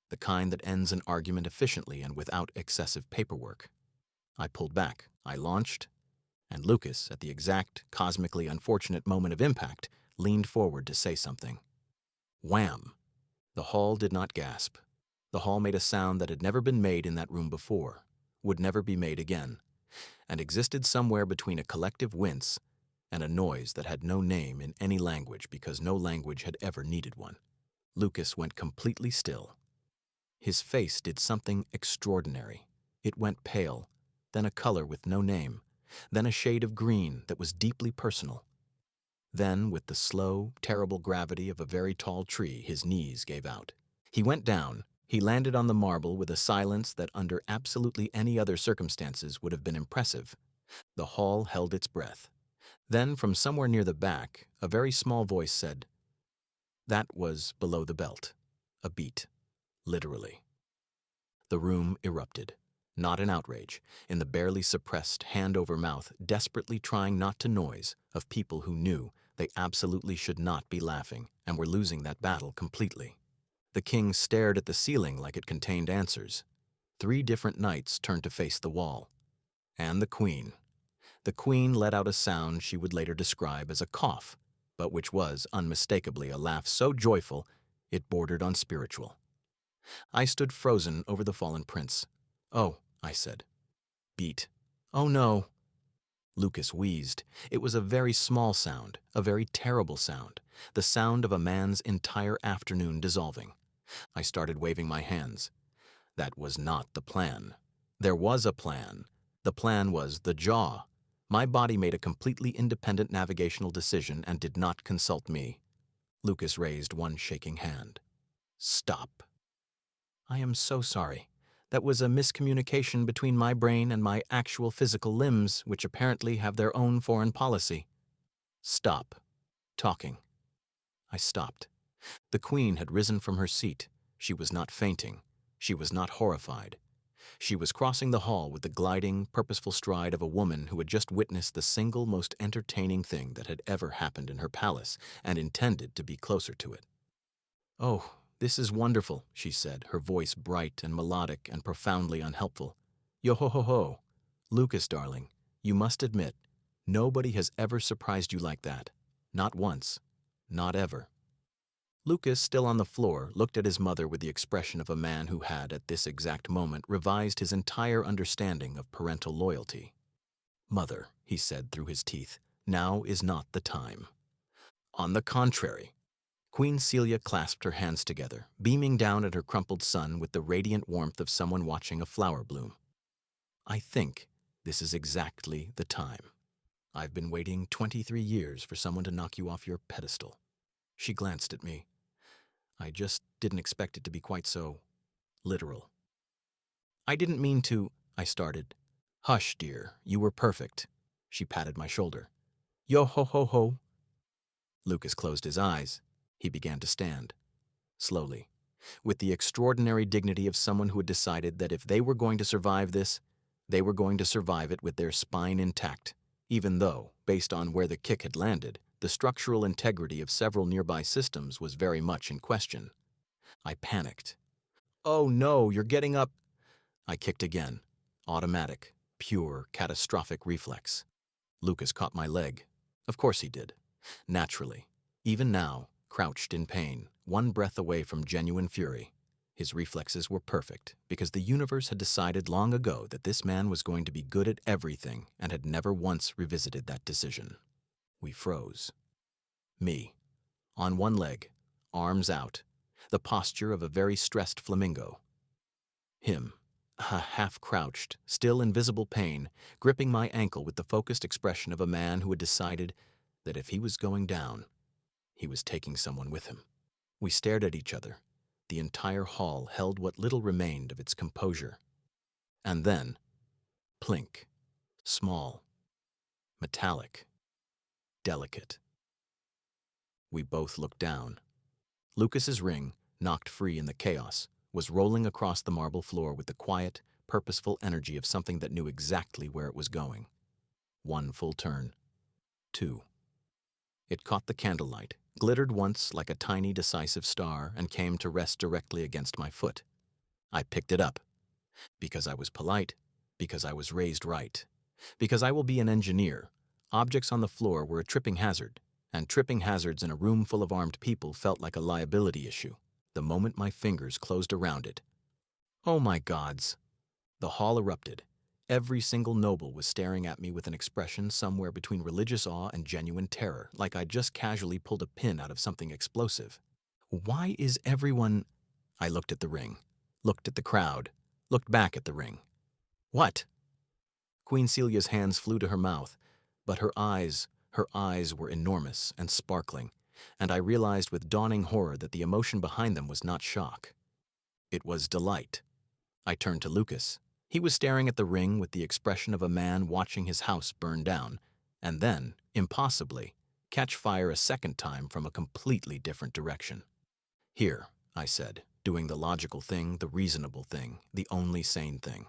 The kind that ends an argument efficiently and without excessive paperwork. I pulled back. I launched, and Lucas, at the exact, cosmically unfortunate moment of impact, leaned forward to say something. Wham! The hall did not gasp. The hall made a sound that had never been made in that room before, would never be made again, and existed somewhere between a collective wince and a noise that had no name in any language because no language had ever needed one. Lucas went completely still. His face did something extraordinary. It went pale, then a color with no name, then a shade of green that was deeply personal. Then, with the slow, terrible gravity of a very tall tree, his knees gave out. He went down. He landed on the marble with a silence that under absolutely any other circumstances would have been impressive. The hall held its breath. Then, from somewhere near the back, a very small voice said, "That was below the belt." A beat. Literally. The room erupted. Not in outrage, in the barely suppressed, hand-over-mouth, desperately trying not to noise of people who knew they absolutely should not be laughing and were losing that battle completely. The king stared at the ceiling like it contained answers. 3 different knights turned to face the wall. And the queen. The queen let out a sound she would later describe as a cough, but which was unmistakably a laugh so joyful it bordered on spiritual. I stood frozen over the fallen prince. "Oh," I said. "Beat. Oh no." Lucas wheezed. It was a very small sound, a very terrible sound, the sound of a man's entire afternoon dissolving. I started waving my hands. That was not the plan. There was a plan. The plan was the jaw. My body made a completely independent navigational decision and did not consult me. Lucas raised one shaking hand. "Stop." "I am so sorry. That was a miscommunication between my brain and my actual physical limbs, which apparently have their own foreign policy." "Stop. Talking." I stopped. The queen had risen from her seat. She was not fainting. She was not horrified. She was crossing the hall with the gliding, purposeful stride of a woman who had just witnessed the single most entertaining thing that had ever happened in her palace and intended to be closer to it. "Oh, this is wonderful," she said, her voice bright and melodic and profoundly unhelpful. "Yo-ho-ho-ho. Lucas, darling, you must admit, nobody has ever surprised you like that. Not once. Not ever." Lucas, still on the floor, looked at his mother with the expression of a man who had, at this exact moment, revised his entire understanding of parental loyalty. "Mother," he said through his teeth, "now is not the time. On the contrary, Queen Celia clasped her hands together, beaming down at her crumpled son with the radiant warmth of someone watching a flower bloom. I think this is exactly the time. I've been waiting 23 years for someone to knock you off your pedestal. She glanced at me. I just didn't expect it to be quite so literal. I didn't mean to, I started. Hush, dear, you were perfect. She patted my shoulder. Yo ho ho ho. Lucas closed his eyes. He began to stand, slowly, with the extraordinary dignity of someone who had decided that if they were going to survive this, they were going to survive it with their spine intact, even though, based on where the kick had landed, the structural integrity of several nearby systems was very much in question. I panicked. Oh no, you're getting up. I kicked again. Automatic, pure, catastrophic reflex. Lucas caught my leg. Of course he did. Naturally. Even now, crouched in pain, one breath away from genuine fury. His reflexes were perfect, because the universe had decided long ago that this man was going to be good at everything and had never once revisited that decision. We froze. Me, on one leg, arms out, the posture of a very stressed flamingo. Him, half-crouched, still in visible pain, gripping my ankle with the focused expression of a man who had decided that if he was going down, he was taking someone with him. We stared at each other. The entire hall held what little remained of its composure. And then, plink, small, metallic, delicate. We both looked down. Lucas's ring, knocked free in the chaos, was rolling across the marble floor with the quiet, purposeful energy of something that knew exactly where it was going. One full turn. Two. It caught the candlelight, glittered once like a tiny decisive star, and came to rest directly against my foot. I picked it up. Because I was polite, because I was raised right, because I will be an engineer. Objects on the floor were a tripping hazard, and tripping hazards in a room full of armed people felt like a liability issue, the moment my fingers closed around it. Oh my gods! The hall erupted. Every single noble was staring at me with an expression somewhere between religious awe and genuine terror, like I'd just casually pulled a pin out of something explosive. Why is everyone... I looked at the ring, looked at the crowd, looked back at the ring. What? Queen Celia's hands flew to her mouth, but her eyes were enormous and sparkling, and I realized with dawning horror that the emotion behind them was not shock. It was delight. I turned to Lucas. He was staring at the ring with the expression of a man watching his house burn down, and then, impossibly, catch fire a second time from a completely different direction. Here, I said, doing the logical thing, the reasonable thing, the only sane thing.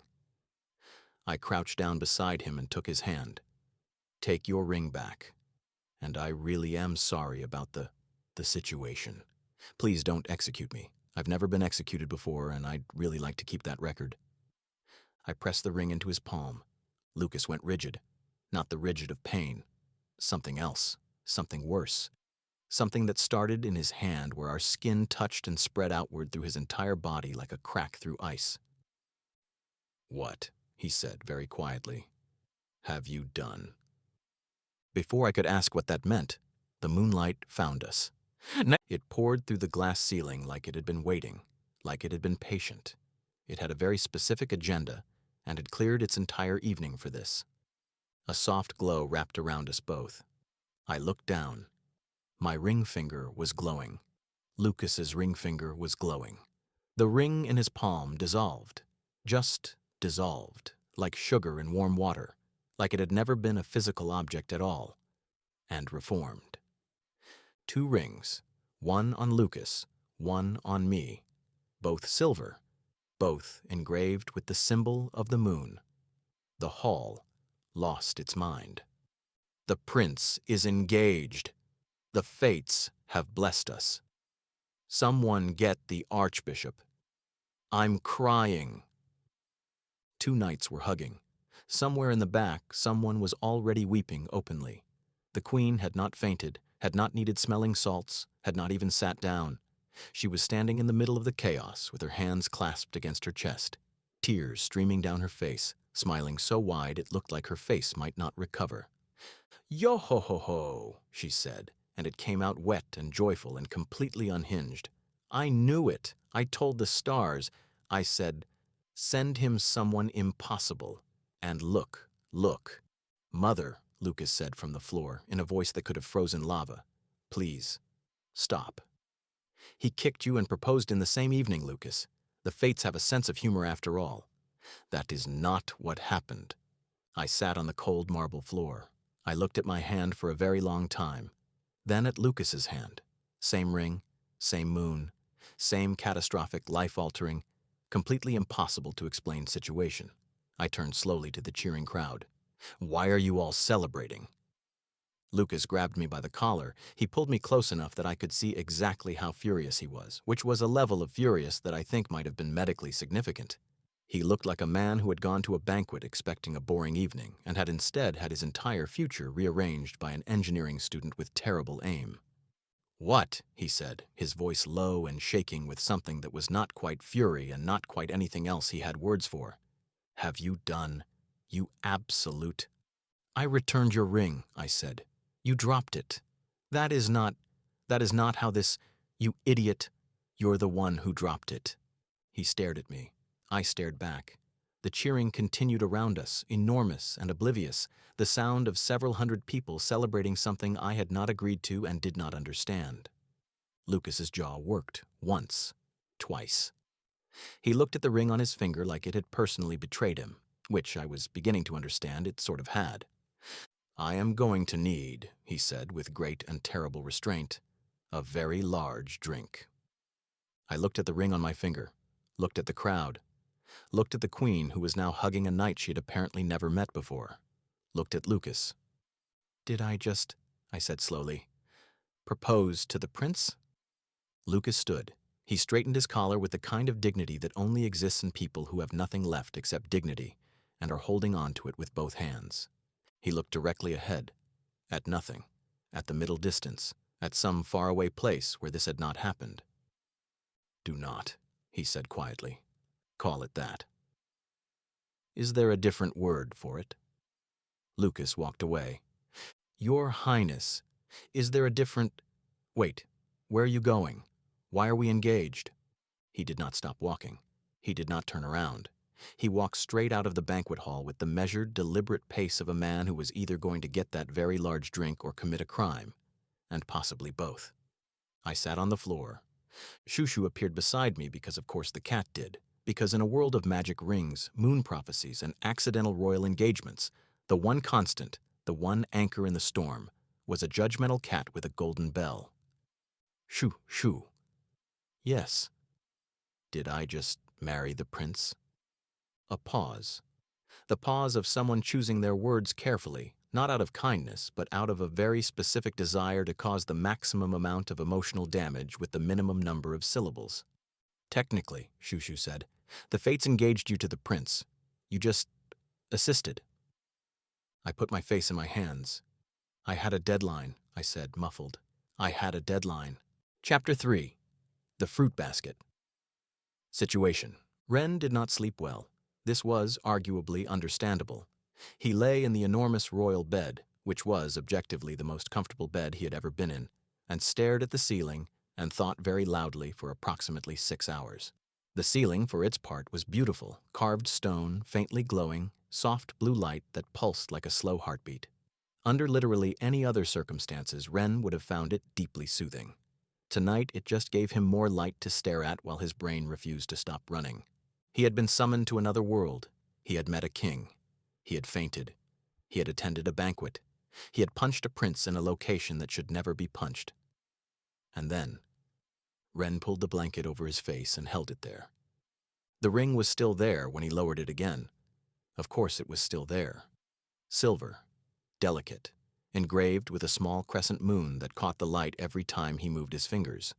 I crouched down beside him and took his hand. Take your ring back. And I really am sorry about the situation. Please don't execute me. I've never been executed before, and I'd really like to keep that record. I pressed the ring into his palm. Lucas went rigid. Not the rigid of pain. Something else. Something worse. Something that started in his hand where our skin touched and spread outward through his entire body like a crack through ice. What? He said very quietly. Have you done? Before I could ask what that meant, the moonlight found us. It poured through the glass ceiling like it had been waiting, like it had been patient. It had a very specific agenda, and had cleared its entire evening for this. A soft glow wrapped around us both. I looked down. My ring finger was glowing. Lucas's ring finger was glowing. The ring in his palm dissolved. Just dissolved, like sugar in warm water, like it had never been a physical object at all, and reformed. 2 rings, one on Lucas, one on me, both silver, both engraved with the symbol of the moon. The hall lost its mind. The prince is engaged. The fates have blessed us. Someone get the archbishop. I'm crying. 2 knights were hugging. Somewhere in the back, someone was already weeping openly. The queen had not fainted, had not needed smelling salts, had not even sat down. She was standing in the middle of the chaos with her hands clasped against her chest, tears streaming down her face, smiling so wide it looked like her face might not recover. Yo ho ho ho, she said, and it came out wet and joyful and completely unhinged. I knew it. I told the stars. I said, "Send him someone impossible. And look, look." "Mother," Lucas said from the floor, in a voice that could have frozen lava, "please, stop." "He kicked you and proposed in the same evening, Lucas. The fates have a sense of humor after all." "That is not what happened." I sat on the cold marble floor. I looked at my hand for a very long time, then at Lucas's hand. Same ring, same moon, same catastrophic, life-altering, completely impossible to explain situation. I turned slowly to the cheering crowd. "Why are you all celebrating?" Lucas grabbed me by the collar. He pulled me close enough that I could see exactly how furious he was, which was a level of furious that I think might have been medically significant. He looked like a man who had gone to a banquet expecting a boring evening and had instead had his entire future rearranged by an engineering student with terrible aim. "What?" he said, his voice low and shaking with something that was not quite fury and not quite anything else he had words for. "Have you done? You absolute—" "I returned your ring," I said. "You dropped it. That is not how this— You idiot. You're the one who dropped it." He stared at me. I stared back. The cheering continued around us, enormous and oblivious, the sound of several hundred people celebrating something I had not agreed to and did not understand. Lucas's jaw worked, once, twice. He looked at the ring on his finger like it had personally betrayed him, which I was beginning to understand it sort of had. "I am going to need," he said with great and terrible restraint, "a very large drink." I looked at the ring on my finger, looked at the crowd, looked at the queen who was now hugging a knight she had apparently never met before, looked at Lucas. "Did I just," I said slowly, "propose to the prince?" Lucas stood. He straightened his collar with the kind of dignity that only exists in people who have nothing left except dignity and are holding on to it with both hands. He looked directly ahead, at nothing, at the middle distance, at some faraway place where this had not happened. "Do not," he said quietly, "call it that. Is there a different word for it?" Lucas walked away. "Your Highness, is there a different— Wait, where are you going? Why are we engaged?" He did not stop walking. He did not turn around. He walked straight out of the banquet hall with the measured, deliberate pace of a man who was either going to get that very large drink or commit a crime, and possibly both. I sat on the floor. Shushu appeared beside me because of course the cat did, because in a world of magic rings, moon prophecies, and accidental royal engagements, the one constant, the one anchor in the storm, was a judgmental cat with a golden bell. "Shoo, shoo." "Yes." Did I just marry the prince? A pause. The pause of someone choosing their words carefully, not out of kindness, but out of a very specific desire to cause the maximum amount of emotional damage with the minimum number of syllables. "Technically," Shushu said, "the fates engaged you to the prince. You just assisted." I put my face in my hands. "I had a deadline," I said, muffled. "I had a deadline." Chapter 3. The Fruit Basket. Situation. Ren did not sleep well. This was arguably understandable. He lay in the enormous royal bed, which was objectively the most comfortable bed he had ever been in, and stared at the ceiling and thought very loudly for approximately 6 hours. The ceiling, for its part, was beautiful, carved stone, faintly glowing, soft blue light that pulsed like a slow heartbeat. Under literally any other circumstances, Ren would have found it deeply soothing. Tonight, it just gave him more light to stare at while his brain refused to stop running. He had been summoned to another world. He had met a king. He had fainted. He had attended a banquet. He had punched a prince in a location that should never be punched. And then, Ren pulled the blanket over his face and held it there. The ring was still there when he lowered it again. Of course it was still there. Silver, delicate, engraved with a small crescent moon that caught the light every time he moved his fingers.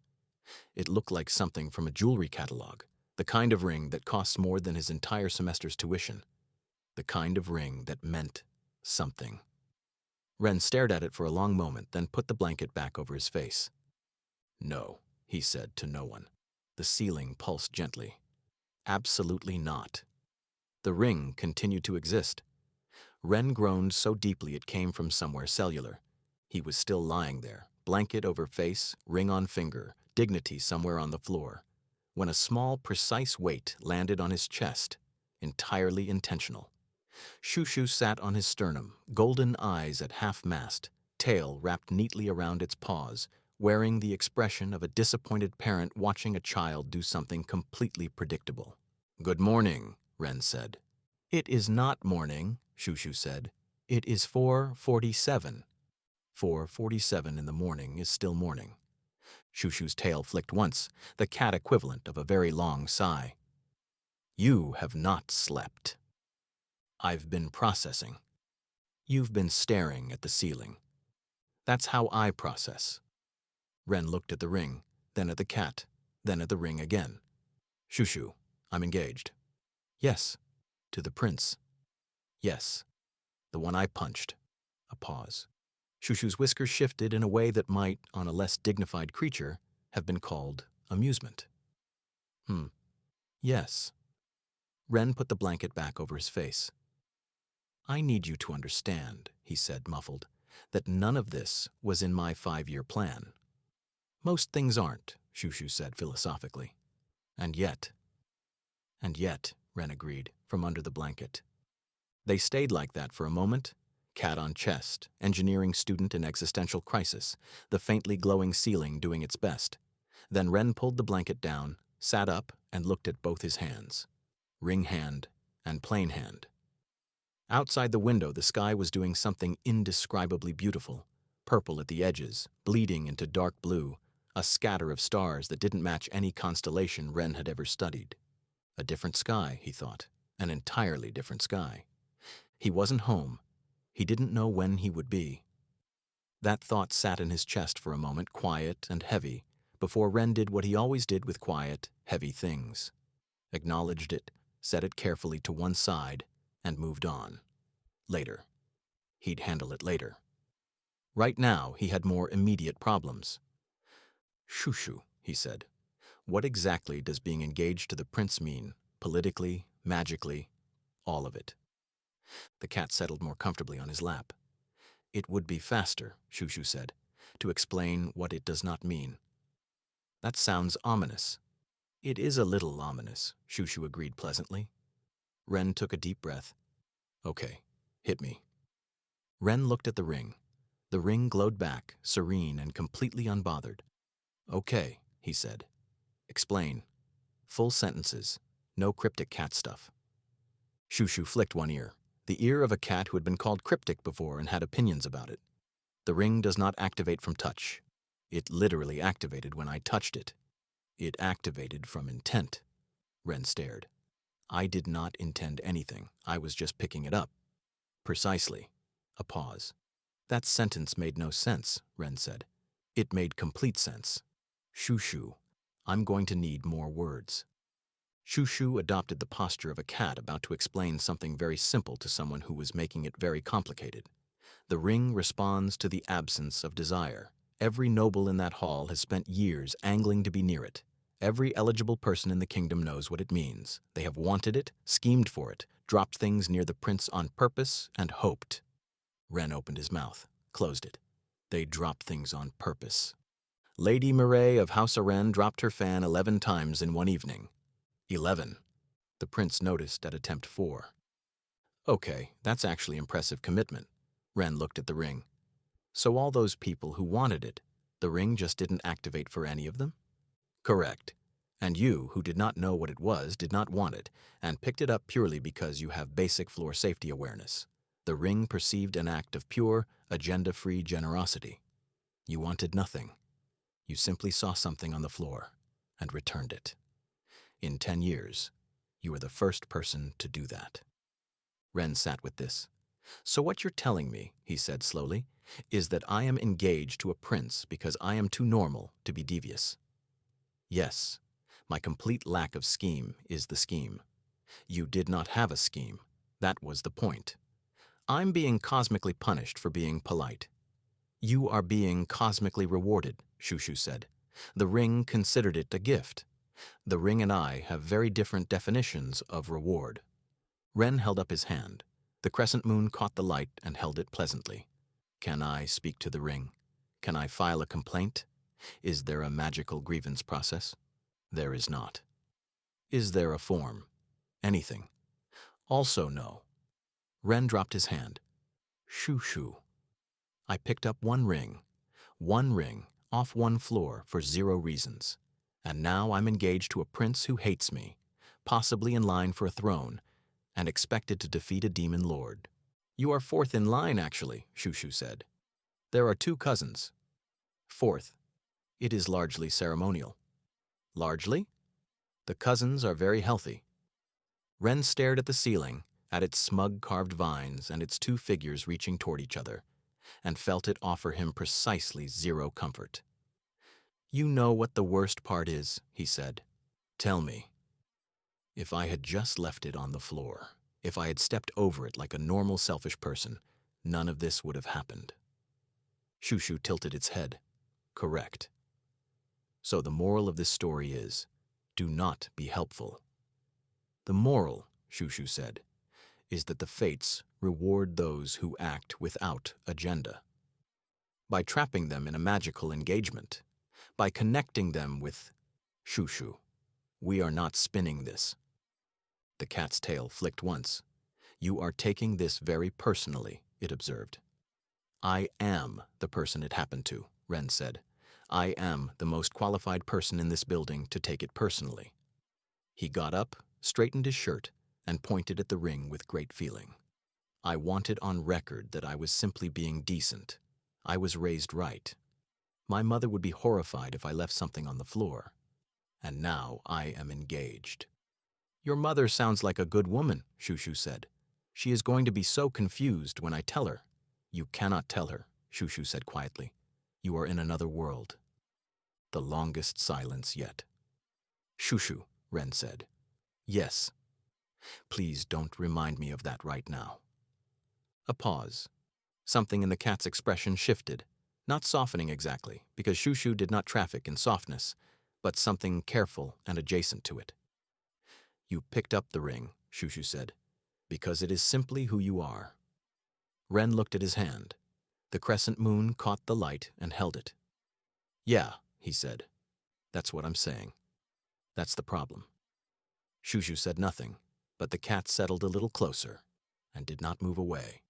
It looked like something from a jewelry catalog, the kind of ring that costs more than his entire semester's tuition. The kind of ring that meant something. Ren stared at it for a long moment, then put the blanket back over his face. "No," he said to no one. The ceiling pulsed gently. "Absolutely not." The ring continued to exist. Ren groaned so deeply it came from somewhere cellular. He was still lying there, blanket over face, ring on finger, dignity somewhere on the floor, when a small, precise weight landed on his chest, entirely intentional. Shushu sat on his sternum, golden eyes at half-mast, tail wrapped neatly around its paws, wearing the expression of a disappointed parent watching a child do something completely predictable. "Good morning," Ren said. "It is not morning," Shushu said. "It is 4:47. 4:47 in the morning is still morning." Shushu's tail flicked once, the cat equivalent of a very long sigh. "You have not slept. I've been processing. You've been staring at the ceiling. That's how I process." Ren looked at the ring, then at the cat, then at the ring again. "Shushu, I'm engaged." "Yes." "To the prince." "Yes." "The one I punched." A pause. Shushu's whiskers shifted in a way that might, on a less dignified creature, have been called amusement. Yes." Ren put the blanket back over his face. "I need you to understand," he said, muffled, "that none of this was in my 5-year plan." "Most things aren't," Shushu said philosophically. And yet, Ren agreed, from under the blanket. They stayed like that for a moment, cat on chest, engineering student in existential crisis, the faintly glowing ceiling doing its best. Then Ren pulled the blanket down, sat up, and looked at both his hands. Ring hand and plain hand. Outside the window, the sky was doing something indescribably beautiful, purple at the edges, bleeding into dark blue, a scatter of stars that didn't match any constellation Ren had ever studied. A different sky, he thought, an entirely different sky. He wasn't home. He didn't know when he would be. That thought sat in his chest for a moment, quiet and heavy, before Ren did what he always did with quiet, heavy things. Acknowledged it, set it carefully to one side, and moved on. Later. He'd handle it later. Right now, he had more immediate problems. "Shushu," he said, "what exactly does being engaged to the prince mean, politically, magically, all of it?" The cat settled more comfortably on his lap. "It would be faster," Shushu said, "to explain what it does not mean." "That sounds ominous." "It is a little ominous," Shushu agreed pleasantly. Ren took a deep breath. "Okay, hit me." Ren looked at the ring. The ring glowed back, serene and completely unbothered. "Okay," he said. "Explain. Full sentences. No cryptic cat stuff." Shushu flicked one ear, the ear of a cat who had been called cryptic before and had opinions about it. "The ring does not activate from touch. It literally activated when I touched it. It activated from intent." Ren stared. "I did not intend anything. I was just picking it up." "Precisely." A pause. "That sentence made no sense," Ren said. "It made complete sense." "Shushu, I'm going to need more words." Shushu adopted the posture of a cat about to explain something very simple to someone who was making it very complicated. "The ring responds to the absence of desire. Every noble in that hall has spent years angling to be near it. Every eligible person in the kingdom knows what it means. They have wanted it, schemed for it, dropped things near the prince on purpose, and hoped." Ren opened his mouth, closed it. "They dropped things on purpose. Lady Murray of House Aren dropped her fan 11 times in one evening." 11. The prince noticed at attempt 4. "Okay, that's actually impressive commitment." Ren looked at the ring. "So all those people who wanted it, the ring just didn't activate for any of them?" "Correct. And you, who did not know what it was, did not want it, and picked it up purely because you have basic floor safety awareness. The ring perceived an act of pure, agenda-free generosity. You wanted nothing. You simply saw something on the floor and returned it. In 10 years, you were the first person to do that." Ren sat with this. "So what you're telling me," he said slowly, "is that I am engaged to a prince because I am too normal to be devious." "Yes, my complete lack of scheme is the scheme. You did not have a scheme. That was the point. I'm being cosmically punished for being polite." "You are being cosmically rewarded," Shushu said. "The ring considered it a gift. The ring and I have very different definitions of reward." Ren held up his hand. The crescent moon caught the light and held it pleasantly. "Can I speak to the ring?" Can I file a complaint? Is there a magical grievance process? There is not. Is there a form? Anything? Also no. Ren dropped his hand. Shoo shoo. I picked up one ring, off one floor for 0 reasons. And now I'm engaged to a prince who hates me, possibly in line for a throne, and expected to defeat a demon lord. You are 4th in line, actually, Shushu said. There are 2 cousins. 4th. It is largely ceremonial. Largely? The cousins are very healthy. Ren stared at the ceiling, at its smug carved vines and its 2 figures reaching toward each other, and felt it offer him precisely 0 comfort. You know what the worst part is, he said. Tell me. If I had just left it on the floor, if I had stepped over it like a normal selfish person, none of this would have happened. Shushu tilted its head. Correct. So the moral of this story is, do not be helpful. The moral, Shushu said, is that the fates reward those who act without agenda. By trapping them in a magical engagement, by connecting them with Shushu, we are not spinning this. The cat's tail flicked once. You are taking this very personally, it observed. I am the person it happened to, Ren said. I am the most qualified person in this building to take it personally. He got up, straightened his shirt, and pointed at the ring with great feeling. I wanted on record that I was simply being decent. I was raised right. My mother would be horrified if I left something on the floor. And now I am engaged. Your mother sounds like a good woman, Shushu said. She is going to be so confused when I tell her. You cannot tell her, Shushu said quietly. You are in another world. The longest silence yet. Shushu, Ren said. Yes. Please don't remind me of that right now. A pause. Something in the cat's expression shifted, not softening exactly, because Shushu did not traffic in softness, but something careful and adjacent to it. You picked up the ring, Shushu said, because it is simply who you are. Ren looked at his hand. The crescent moon caught the light and held it. Yeah, he said. That's what I'm saying. That's the problem. Shushu said nothing, but the cat settled a little closer and did not move away.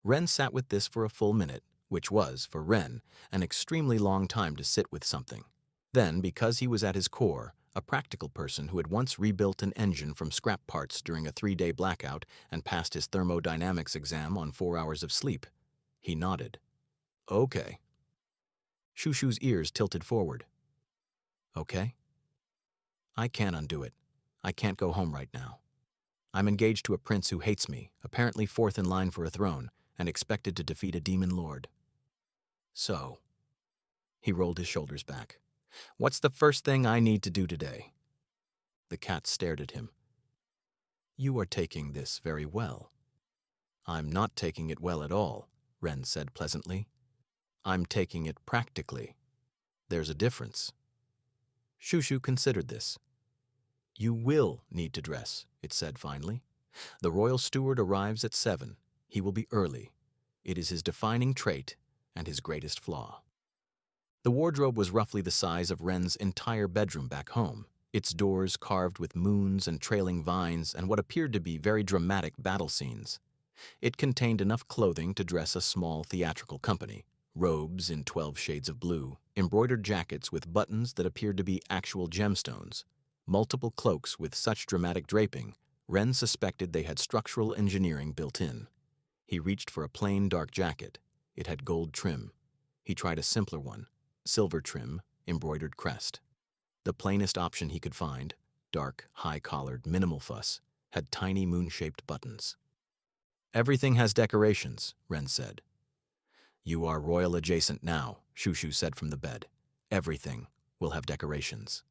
Ren sat with this for a full minute, which was, for Ren, an extremely long time to sit with something. Then, because he was at his core, a practical person who had once rebuilt an engine from scrap parts during a 3-day blackout and passed his thermodynamics exam on 4 hours of sleep, he nodded. Okay. Shushu's ears tilted forward. Okay? I can't undo it. I can't go home right now. I'm engaged to a prince who hates me, apparently 4th in line for a throne, and expected to defeat a demon lord. So, he rolled his shoulders back. What's the first thing I need to do today? The cat stared at him. You are taking this very well. I'm not taking it well at all, Ren said pleasantly. I'm taking it practically. There's a difference. Shushu considered this. You will need to dress, it said finally. The royal steward arrives at 7. He will be early. It is his defining trait and his greatest flaw. The wardrobe was roughly the size of Ren's entire bedroom back home, its doors carved with moons and trailing vines and what appeared to be very dramatic battle scenes. It contained enough clothing to dress a small theatrical company, robes in 12 shades of blue, embroidered jackets with buttons that appeared to be actual gemstones, multiple cloaks with such dramatic draping, Ren suspected they had structural engineering built in. He reached for a plain dark jacket. It had gold trim. He tried a simpler one, silver trim, embroidered crest. The plainest option he could find, dark, high-collared, minimal fuss, had tiny moon-shaped buttons. Everything has decorations, Ren said. You are royal adjacent now, Shushu said from the bed. Everything will have decorations.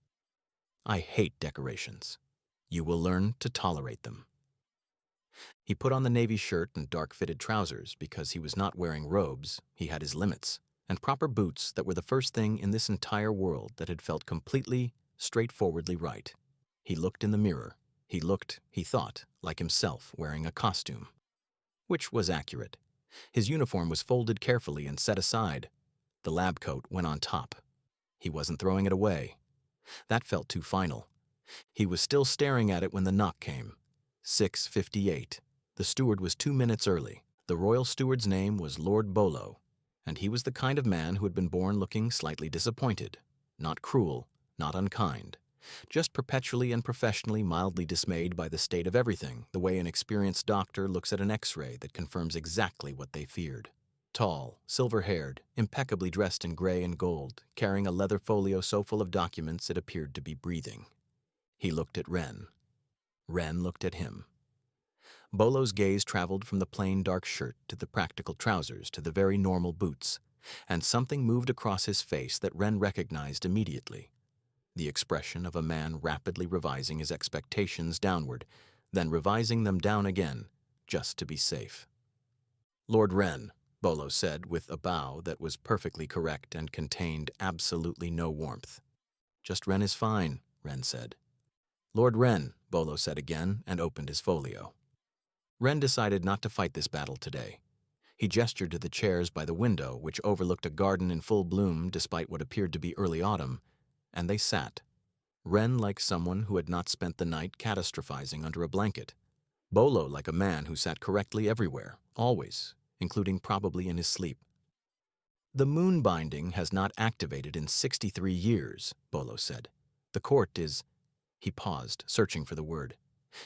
I hate decorations. You will learn to tolerate them. He put on the navy shirt and dark-fitted trousers because he was not wearing robes, he had his limits, and proper boots that were the first thing in this entire world that had felt completely, straightforwardly right. He looked in the mirror. He looked, he thought, like himself wearing a costume. Which was accurate. His uniform was folded carefully and set aside. The lab coat went on top. He wasn't throwing it away. That felt too final. He was still staring at it when the knock came. 6:58. The steward was 2 minutes early. The royal steward's name was Lord Bolo, and he was the kind of man who had been born looking slightly disappointed. Not cruel, not unkind. Just perpetually and professionally mildly dismayed by the state of everything, the way an experienced doctor looks at an X-ray that confirms exactly what they feared. Tall, silver-haired, impeccably dressed in gray and gold, carrying a leather folio so full of documents it appeared to be breathing. He looked at Ren. Ren looked at him. Bolo's gaze traveled from the plain dark shirt to the practical trousers to the very normal boots, and something moved across his face that Ren recognized immediately. The expression of a man rapidly revising his expectations downward, then revising them down again, just to be safe. "Lord Ren," Bolo said with a bow that was perfectly correct and contained absolutely no warmth. "Just Ren is fine," Ren said. "Lord Ren," Bolo said again and opened his folio. Ren decided not to fight this battle today. He gestured to the chairs by the window, which overlooked a garden in full bloom despite what appeared to be early autumn, and they sat. Ren like someone who had not spent the night catastrophizing under a blanket. Bolo like a man who sat correctly everywhere, always, including probably in his sleep. "The moon binding has not activated in 63 years, Bolo said. "The court is—" He paused, searching for the word.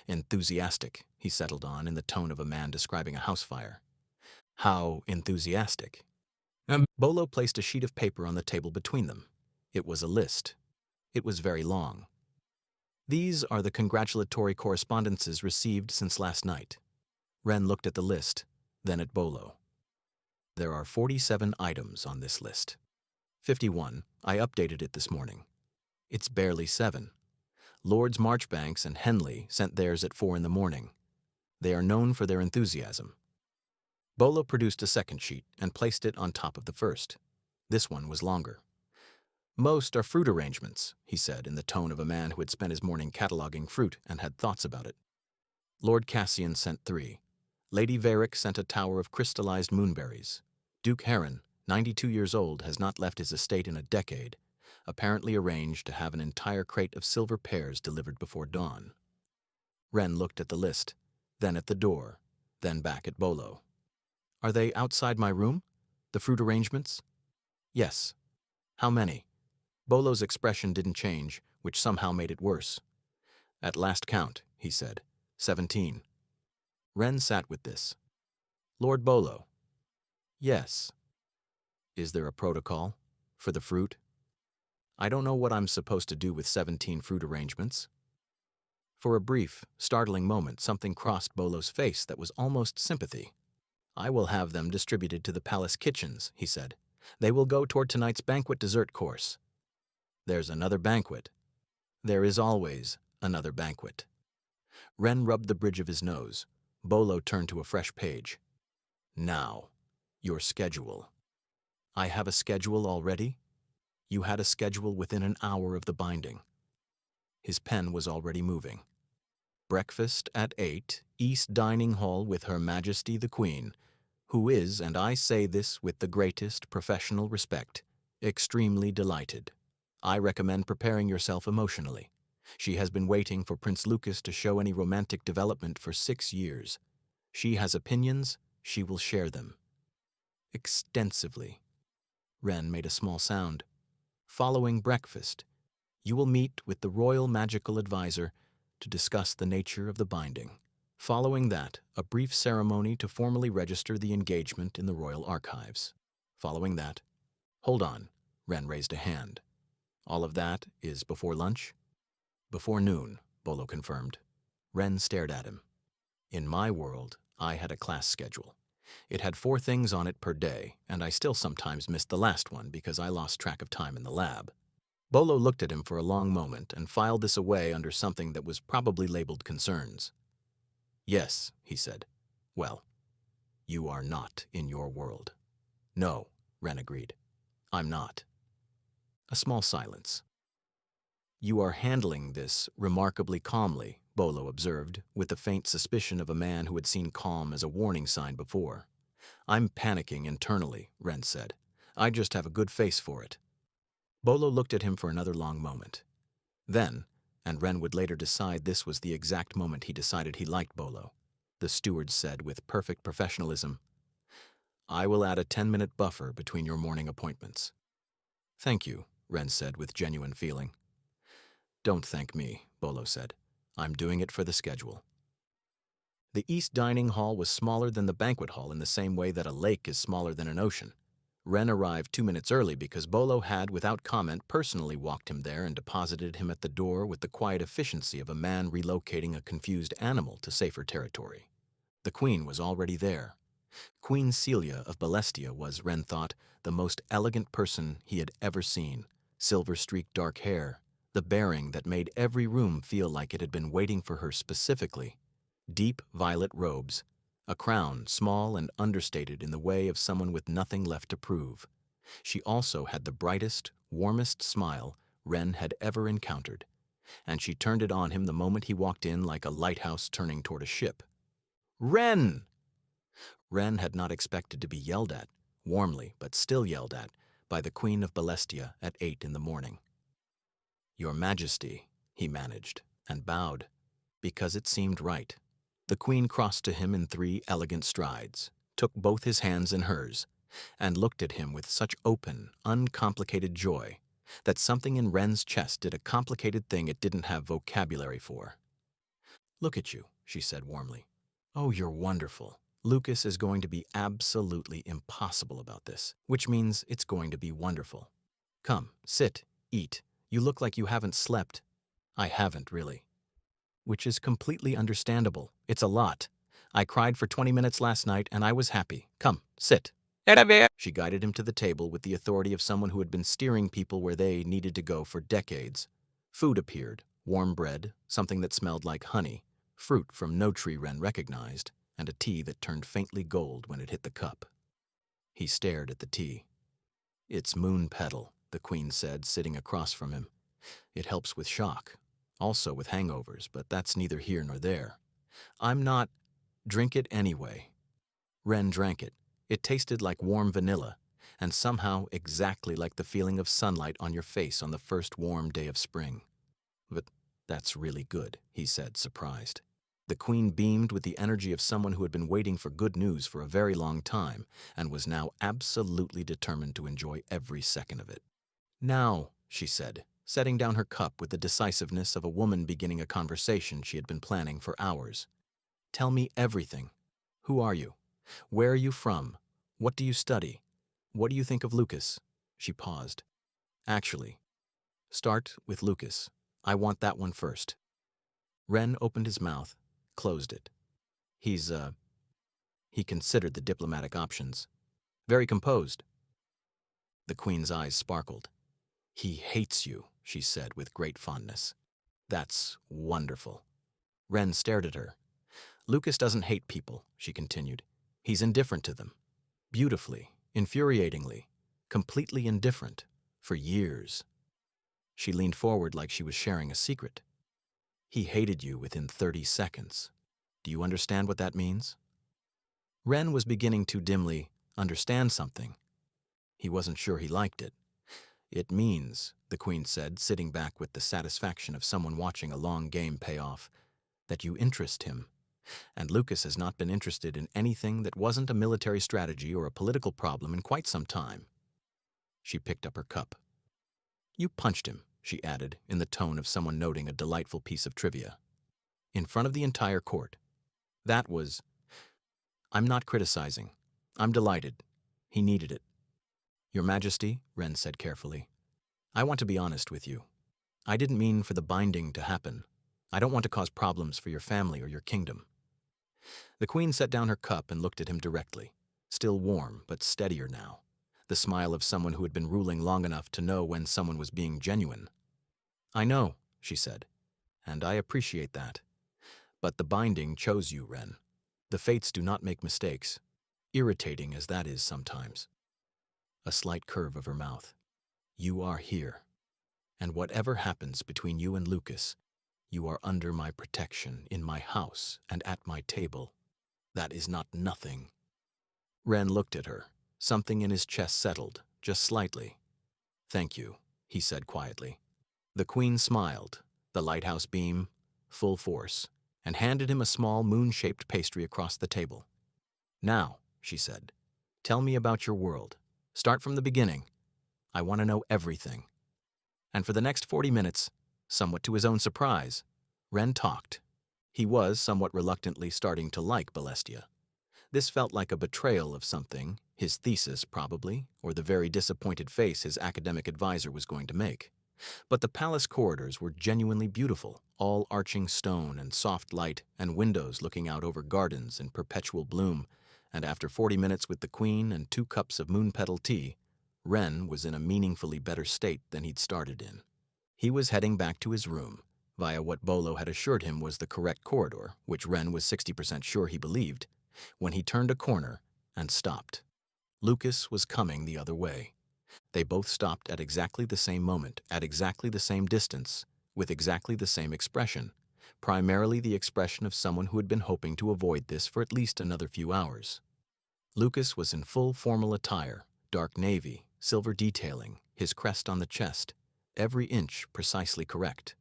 "Enthusiastic," he settled on in the tone of a man describing a house fire. "How enthusiastic?" Bolo placed a sheet of paper on the table between them. It was a list. It was very long. "These are the congratulatory correspondences received since last night." Ren looked at the list, then at Bolo. "There are 47 items on this list. 51, I updated it this morning. It's barely 7. Lords Marchbanks and Henley sent theirs at 4 in the morning. They are known for their enthusiasm." Bolo produced a second sheet and placed it on top of the first. This one was longer. "Most are fruit arrangements," he said in the tone of a man who had spent his morning cataloging fruit and had thoughts about it. "Lord Cassian sent 3. Lady Varick sent a tower of crystallized moonberries. Duke Heron, 92 years old, has not left his estate in a decade, apparently arranged to have an entire crate of silver pears delivered before dawn." Ren looked at the list, then at the door, then back at Bolo. "Are they outside my room? The fruit arrangements?" "Yes." "How many?" Bolo's expression didn't change, which somehow made it worse. "At last count," he said, 17. Ren sat with this. "Lord Bolo." "Yes." "Is there a protocol? For the fruit?" "I don't know what I'm supposed to do with 17 fruit arrangements." For a brief, startling moment, something crossed Bolo's face that was almost sympathy. "I will have them distributed to the palace kitchens," he said. "They will go toward tonight's banquet dessert course." "There's another banquet." "There is always another banquet." Ren rubbed the bridge of his nose. Bolo turned to a fresh page. "Now, your schedule." "I have a schedule already?" "You had a schedule within an hour of the binding." His pen was already moving. "Breakfast at 8, East Dining Hall with Her Majesty the Queen, who is, and I say this with the greatest professional respect, extremely delighted. I recommend preparing yourself emotionally. She has been waiting for Prince Lucas to show any romantic development for 6 years. She has opinions, she will share them." "Extensively." Ren made a small sound. "Following breakfast, you will meet with the Royal Magical Advisor to discuss the nature of the binding. Following that, a brief ceremony to formally register the engagement in the Royal Archives. Following that—" "Hold on," Ren raised a hand. "All of that is before lunch?" "Before noon," Bolo confirmed. Ren stared at him. "In my world, I had a class schedule. It had 4 things on it per day, and I still sometimes missed the last one because I lost track of time in the lab." Bolo looked at him for a long moment and filed this away under something that was probably labeled concerns. "Yes," he said. "Well, you are not in your world." "No," Ren agreed. "I'm not." A small silence. "You are handling this remarkably calmly," Bolo observed, with the faint suspicion of a man who had seen calm as a warning sign before. "I'm panicking internally," Ren said. I just have a good face for it. Bolo looked at him for another long moment. Then, and Ren would later decide this was the exact moment he decided he liked Bolo, the steward said with perfect professionalism, I will add a 10-minute buffer between your morning appointments. Thank you, Ren said with genuine feeling. Don't thank me, Bolo said. I'm doing it for the schedule. The East Dining Hall was smaller than the banquet hall in the same way that a lake is smaller than an ocean. Ren arrived 2 minutes early because Bolo had, without comment, personally walked him there and deposited him at the door with the quiet efficiency of a man relocating a confused animal to safer territory. The Queen was already there. Queen Celia of Bellestia was, Ren thought, the most elegant person he had ever seen. Silver-streaked dark hair, the bearing that made every room feel like it had been waiting for her specifically. Deep violet robes, a crown small and understated in the way of someone with nothing left to prove. She also had the brightest, warmest smile Ren had ever encountered, and she turned it on him the moment he walked in like a lighthouse turning toward a ship. Ren! Ren had not expected to be yelled at, warmly but still yelled at, by the Queen of Bellestia at 8 in the morning. Your Majesty, he managed, and bowed, because it seemed right. The Queen crossed to him in 3 elegant strides, took both his hands in hers, and looked at him with such open, uncomplicated joy that something in Ren's chest did a complicated thing it didn't have vocabulary for. Look at you, she said warmly. Oh, you're wonderful. Lucas is going to be absolutely impossible about this, which means it's going to be wonderful. Come, sit, eat. You look like you haven't slept. I haven't, really. Which is completely understandable. It's a lot. I cried for 20 minutes last night and I was happy. Come, sit. She guided him to the table with the authority of someone who had been steering people where they needed to go for decades. Food appeared, warm bread, something that smelled like honey, fruit from no tree Ren recognized, and a tea that turned faintly gold when it hit the cup. He stared at the tea. It's moon petal, the Queen said, sitting across from him. It helps with shock. Also with hangovers, but that's neither here nor there. I'm not... Drink it anyway. Ren drank it. It tasted like warm vanilla, and somehow exactly like the feeling of sunlight on your face on the first warm day of spring. But that's really good, he said, surprised. The Queen beamed with the energy of someone who had been waiting for good news for a very long time, and was now absolutely determined to enjoy every second of it. Now, she said, setting down her cup with the decisiveness of a woman beginning a conversation she had been planning for hours. Tell me everything. Who are you? Where are you from? What do you study? What do you think of Lucas? She paused. Actually, start with Lucas. I want that one first. Ren opened his mouth, closed it. He considered the diplomatic options. Very composed. The Queen's eyes sparkled. He hates you, she said with great fondness. That's wonderful. Ren stared at her. Lucas doesn't hate people, she continued. He's indifferent to them. Beautifully, infuriatingly, completely indifferent, for years. She leaned forward like she was sharing a secret. He hated you within 30 seconds. Do you understand what that means? Ren was beginning to dimly understand something. He wasn't sure he liked it. It means, the Queen said, sitting back with the satisfaction of someone watching a long game pay off, that you interest him. And Lucas has not been interested in anything that wasn't a military strategy or a political problem in quite some time. She picked up her cup. You punched him, she added, in the tone of someone noting a delightful piece of trivia. In front of the entire court. That was... I'm not criticizing. I'm delighted. He needed it. Your Majesty, Ren said carefully, I want to be honest with you. I didn't mean for the binding to happen. I don't want to cause problems for your family or your kingdom. The Queen set down her cup and looked at him directly, still warm but steadier now, the smile of someone who had been ruling long enough to know when someone was being genuine. I know, she said, and I appreciate that. But the binding chose you, Ren. The fates do not make mistakes, irritating as that is sometimes. A slight curve of her mouth. You are here, and whatever happens between you and Lucas, you are under my protection, in my house, and at my table. That is not nothing. Ren looked at her. Something in his chest settled, just slightly. "Thank you," he said quietly. The Queen smiled, the lighthouse beam, full force, and handed him a small moon-shaped pastry across the table. "Now," she said, "tell me about your world. Start from the beginning. I want to know everything." And for the next 40 minutes, somewhat to his own surprise, Ren talked. He was somewhat reluctantly starting to like Bellestia. This felt like a betrayal of something, his thesis probably, or the very disappointed face his academic advisor was going to make. But the palace corridors were genuinely beautiful, all arching stone and soft light and windows looking out over gardens in perpetual bloom, and after 40 minutes with the Queen and 2 cups of moon-petal tea, Ren was in a meaningfully better state than he'd started in. He was heading back to his room, via what Bolo had assured him was the correct corridor, which Ren was 60% sure he believed, when he turned a corner and stopped. Lucas was coming the other way. They both stopped at exactly the same moment, at exactly the same distance, with exactly the same expression, primarily the expression of someone who had been hoping to avoid this for at least another few hours. Lucas was in full formal attire, dark navy, silver detailing, his crest on the chest, every inch precisely correct.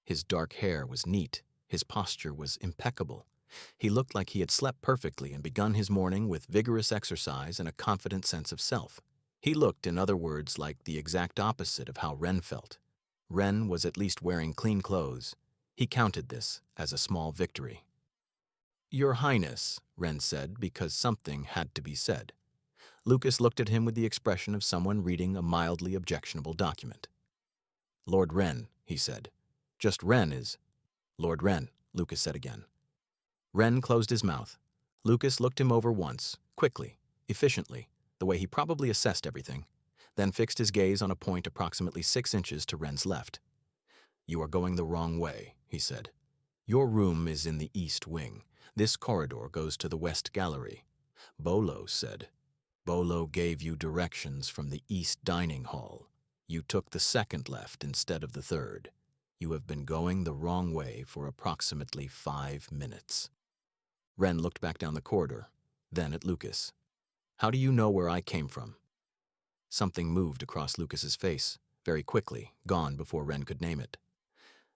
His dark hair was neat, his posture was impeccable. He looked like he had slept perfectly and begun his morning with vigorous exercise and a confident sense of self. He looked, in other words, like the exact opposite of how Ren felt. Ren was at least wearing clean clothes. He counted this as a small victory. "Your Highness," Ren said, because something had to be said. Lucas looked at him with the expression of someone reading a mildly objectionable document. "Lord Ren," he said. "Just Ren is—" "Lord Ren," Lucas said again. Ren closed his mouth. Lucas looked him over once, quickly, efficiently, the way he probably assessed everything, then fixed his gaze on a point approximately 6 inches to Ren's left. "You are going the wrong way," he said. "Your room is in the east wing. This corridor goes to the west gallery." Bolo said. "Bolo gave you directions from the east dining hall. You took the second left instead of the third. You have been going the wrong way for approximately 5 minutes." Ren looked back down the corridor, then at Lucas. "How do you know where I came from?" Something moved across Lucas's face, very quickly, gone before Ren could name it.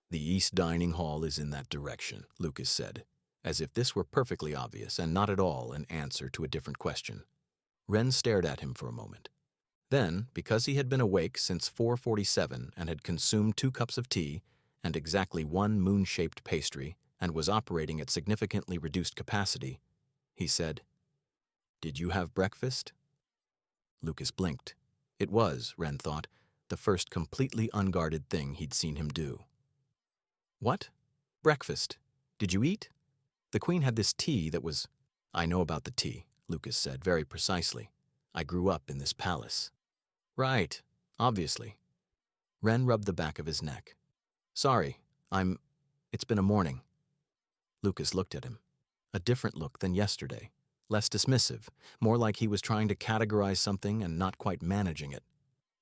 "The east dining hall is in that direction," Lucas said, as if this were perfectly obvious and not at all an answer to a different question. Ren stared at him for a moment. Then, because he had been awake since 4:47 and had consumed 2 cups of tea and exactly 1 moon-shaped pastry and was operating at significantly reduced capacity, he said, "Did you have breakfast?" Lucas blinked. It was, Ren thought, the first completely unguarded thing he'd seen him do. "What? Breakfast? Did you eat? The Queen had this tea that was—" "I know about the tea," Lucas said very precisely. "I grew up in this palace." "Right, obviously." Ren rubbed the back of his neck. "Sorry, it's been a morning." Lucas looked at him. A different look than yesterday. Less dismissive, more like he was trying to categorize something and not quite managing it.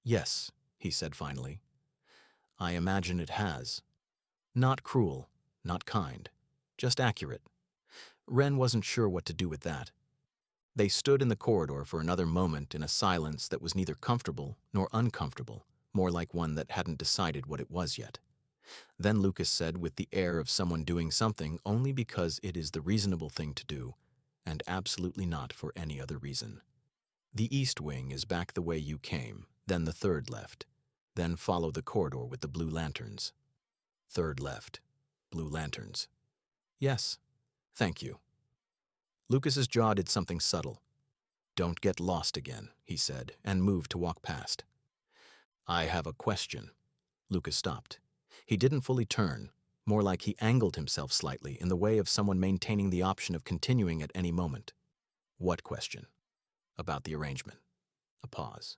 "Yes," he said finally. "I imagine it has. Not cruel, not kind, just accurate." Ren wasn't sure what to do with that. They stood in the corridor for another moment in a silence that was neither comfortable nor uncomfortable, more like one that hadn't decided what it was yet. Then Lucas said with the air of someone doing something only because it is the reasonable thing to do, and absolutely not for any other reason. "The east wing is back the way you came, then the third left. Then follow the corridor with the blue lanterns." "Third left. Blue lanterns." "Yes. Thank you." Lucas's jaw did something subtle. "Don't get lost again," he said, and moved to walk past. "I have a question." Lucas stopped. He didn't fully turn, more like he angled himself slightly in the way of someone maintaining the option of continuing at any moment. "What question?" "About the arrangement." A pause.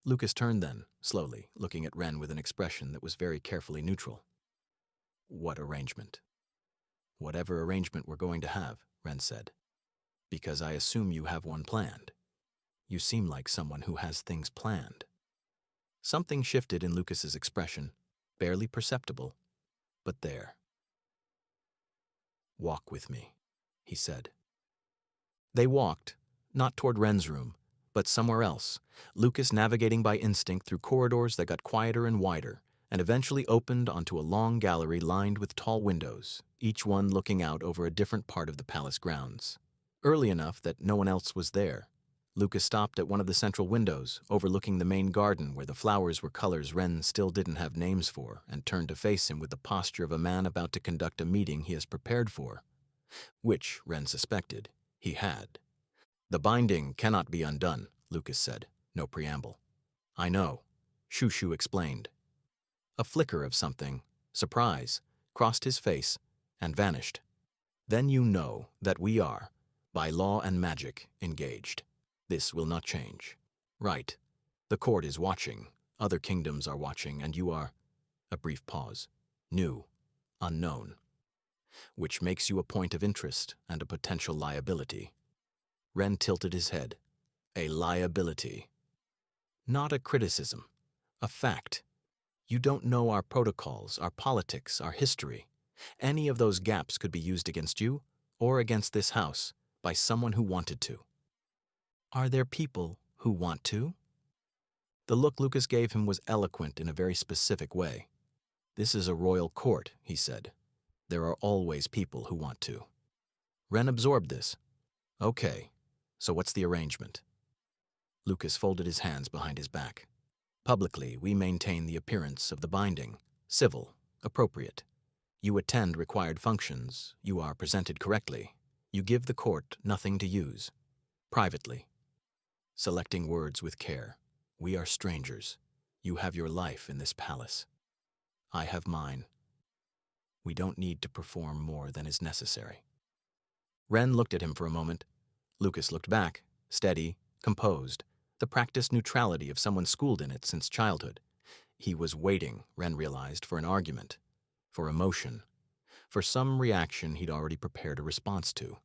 Lucas turned then, slowly, looking at Ren with an expression that was very carefully neutral. "What arrangement?" "Whatever arrangement we're going to have," Ren said. "Because I assume you have one planned. You seem like someone who has things planned." Something shifted in Lucas's expression, barely perceptible, but there. "Walk with me," he said. They walked, not toward Ren's room, but somewhere else, Lucas navigating by instinct through corridors that got quieter and wider, and eventually opened onto a long gallery lined with tall windows, each one looking out over a different part of the palace grounds. Early enough that no one else was there, Lucas stopped at one of the central windows, overlooking the main garden where the flowers were colors Ren still didn't have names for, and turned to face him with the posture of a man about to conduct a meeting he is prepared for. Which, Ren suspected, he had. "The binding cannot be undone," Lucas said, no preamble. "I know," Shushu explained. A flicker of something, surprise, crossed his face and vanished. "Then you know that we are, by law and magic, engaged. This will not change. Right. The court is watching, other kingdoms are watching, and you are—" a brief pause. "New. Unknown. Which makes you a point of interest and a potential liability." Ren tilted his head. "A liability. Not a criticism. A fact. You don't know our protocols, our politics, our history. Any of those gaps could be used against you, or against this house, by someone who wanted to." "Are there people who want to?" The look Lucas gave him was eloquent in a very specific way. "This is a royal court," he said. "There are always people who want to." Ren absorbed this. "Okay, so what's the arrangement?" Lucas folded his hands behind his back. "Publicly, we maintain the appearance of the binding, civil, appropriate. You attend required functions, you are presented correctly, you give the court nothing to use. Privately. Selecting words with care. We are strangers. You have your life in this palace. I have mine. We don't need to perform more than is necessary." Ren looked at him for a moment. Lucas looked back, steady, composed, the practiced neutrality of someone schooled in it since childhood. He was waiting, Ren realized, for an argument, for emotion, for some reaction he'd already prepared a response to.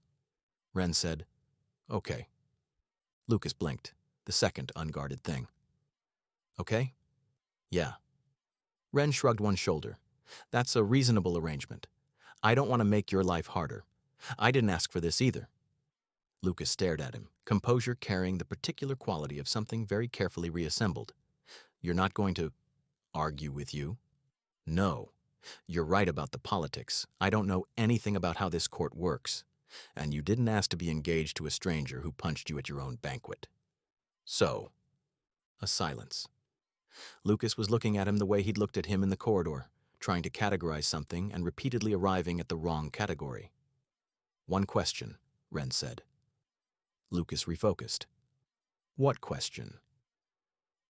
Ren said, "Okay." Lucas blinked, the second unguarded thing. "Okay?" "Yeah." Ren shrugged one shoulder. "That's a reasonable arrangement. I don't want to make your life harder. I didn't ask for this either." Lucas stared at him, composure carrying the particular quality of something very carefully reassembled. "You're not going to argue with you?" "No. You're right about the politics. I don't know anything about how this court works. And you didn't ask to be engaged to a stranger who punched you at your own banquet. So." A silence. Lucas was looking at him the way he'd looked at him in the corridor, trying to categorize something and repeatedly arriving at the wrong category. "One question," Ren said. Lucas refocused. "What question?"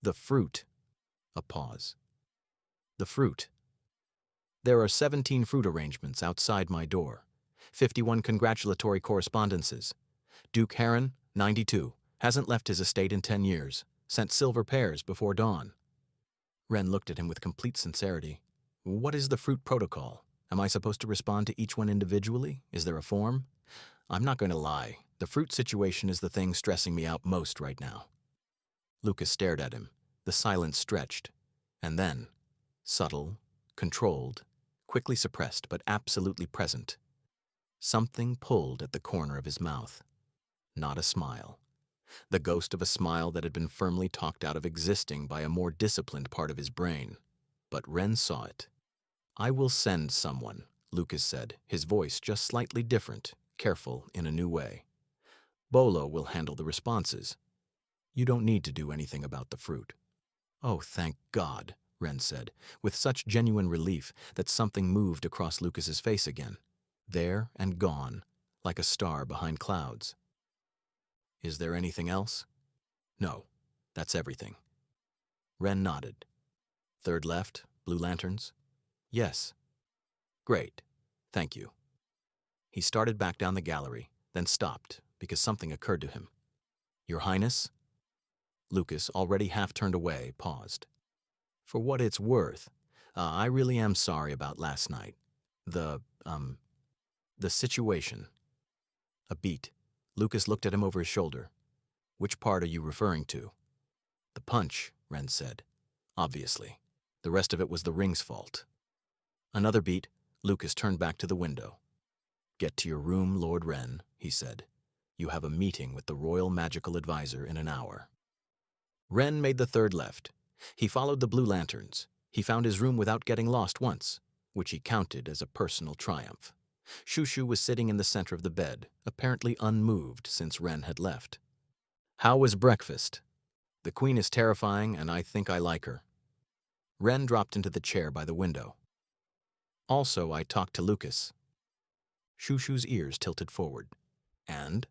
"The fruit." A pause. "The fruit. There are 17 fruit arrangements outside my door, 51 congratulatory correspondences. Duke Heron, 92, hasn't left his estate in 10 years, sent silver pears before dawn." Ren looked at him with complete sincerity. "What is the fruit protocol? Am I supposed to respond to each one individually? Is there a form? I'm not going to lie. The fruit situation is the thing stressing me out most right now." Lucas stared at him. The silence stretched. And then, subtle, controlled, quickly suppressed but absolutely present, something pulled at the corner of his mouth. Not a smile. The ghost of a smile that had been firmly talked out of existing by a more disciplined part of his brain. But Ren saw it. "I will send someone," Lucas said, his voice just slightly different, careful in a new way. "Bolo will handle the responses. You don't need to do anything about the fruit." "Oh, thank God," Ren said, with such genuine relief that something moved across Lucas's face again. There and gone, like a star behind clouds. "Is there anything else?" "No, that's everything." Ren nodded. "Third left, blue lanterns?" "Yes." "Great, thank you." He started back down the gallery, then stopped because something occurred to him. "Your Highness?" Lucas, already half turned away, paused. "For what it's worth, I really am sorry about last night. The situation." A beat. Lucas looked at him over his shoulder. "Which part are you referring to?" "The punch," Ren said. "Obviously. The rest of it was the ring's fault." Another beat. Lucas turned back to the window. "Get to your room, Lord Ren," he said. You have a meeting with the Royal Magical Advisor in an hour. Ren made the third left. He followed the blue lanterns. He found his room without getting lost once, which he counted as a personal triumph. Shushu was sitting in the center of the bed, apparently unmoved since Ren had left. How was breakfast? The queen is terrifying, and I think I like her. Ren dropped into the chair by the window. Also, I talked to Lucas. Shushu's ears tilted forward. And?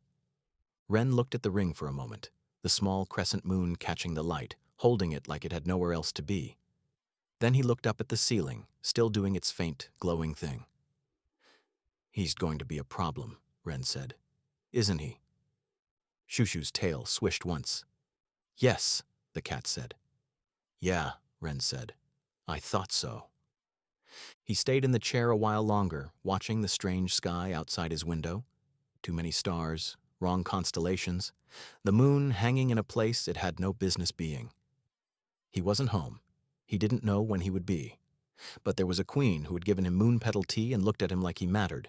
Ren looked at the ring for a moment, the small crescent moon catching the light, holding it like it had nowhere else to be. Then he looked up at the ceiling, still doing its faint, glowing thing. He's going to be a problem, Ren said. Isn't he? Shushu's tail swished once. Yes, the cat said. Yeah, Ren said. I thought so. He stayed in the chair a while longer, watching the strange sky outside his window. Too many stars, wrong constellations, the moon hanging in a place it had no business being. He wasn't home. He didn't know when he would be. But there was a queen who had given him moon petal tea and looked at him like he mattered.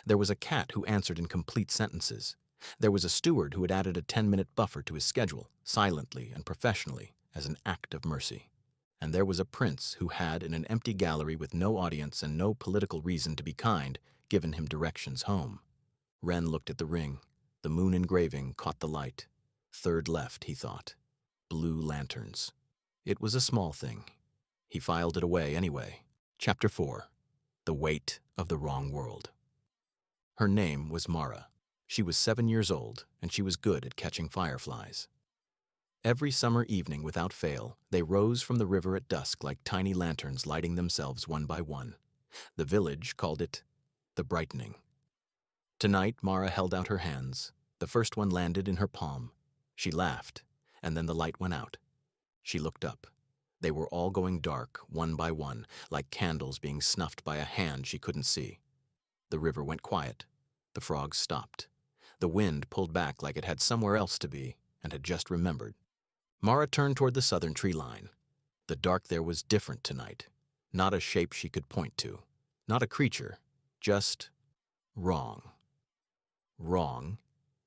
There was a cat who answered in complete sentences. There was a steward who had added a 10-minute buffer to his schedule, silently and professionally, as an act of mercy. And there was a prince who had, in an empty gallery with no audience and no political reason to be kind, given him directions home. Ren looked at the ring. The moon engraving caught the light. Third left, he thought. Blue lanterns. It was a small thing. He filed it away anyway. Chapter 4. The Weight of the Wrong World. Her name was Mara. She was 7 years old, and she was good at catching fireflies. Every summer evening, without fail, they rose from the river at dusk like tiny lanterns lighting themselves one by one. The village called it the brightening. Tonight, Mara held out her hands. The first one landed in her palm. She laughed, and then the light went out. She looked up. They were all going dark, one by one, like candles being snuffed by a hand she couldn't see. The river went quiet. The frogs stopped. The wind pulled back like it had somewhere else to be and had just remembered. Mara turned toward the southern tree line. The dark there was different tonight. Not a shape she could point to. Not a creature. Just wrong. Wrong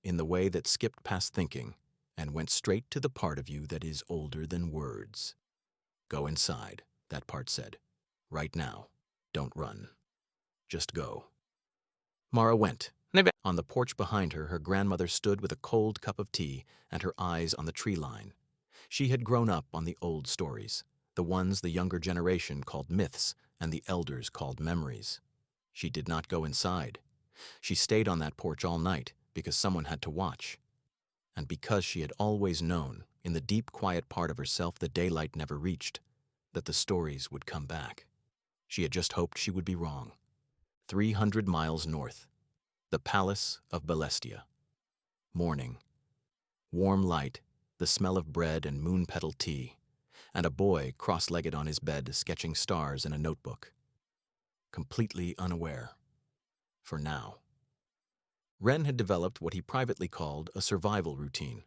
in the way that skipped past thinking and went straight to the part of you that is older than words. Go inside, that part said. Right now. Don't run. Just go. Mara went. On the porch behind her, her grandmother stood with a cold cup of tea and her eyes on the tree line. She had grown up on the old stories, the ones the younger generation called myths and the elders called memories. She did not go inside. She stayed on that porch all night because someone had to watch. And because she had always known, in the deep, quiet part of herself the daylight never reached, that the stories would come back. She had just hoped she would be wrong. 300 miles north. The Palace of Bellestia. Morning. Warm light, the smell of bread and moon petal tea, and a boy cross-legged on his bed sketching stars in a notebook. Completely unaware. For now. Ren had developed what he privately called a survival routine.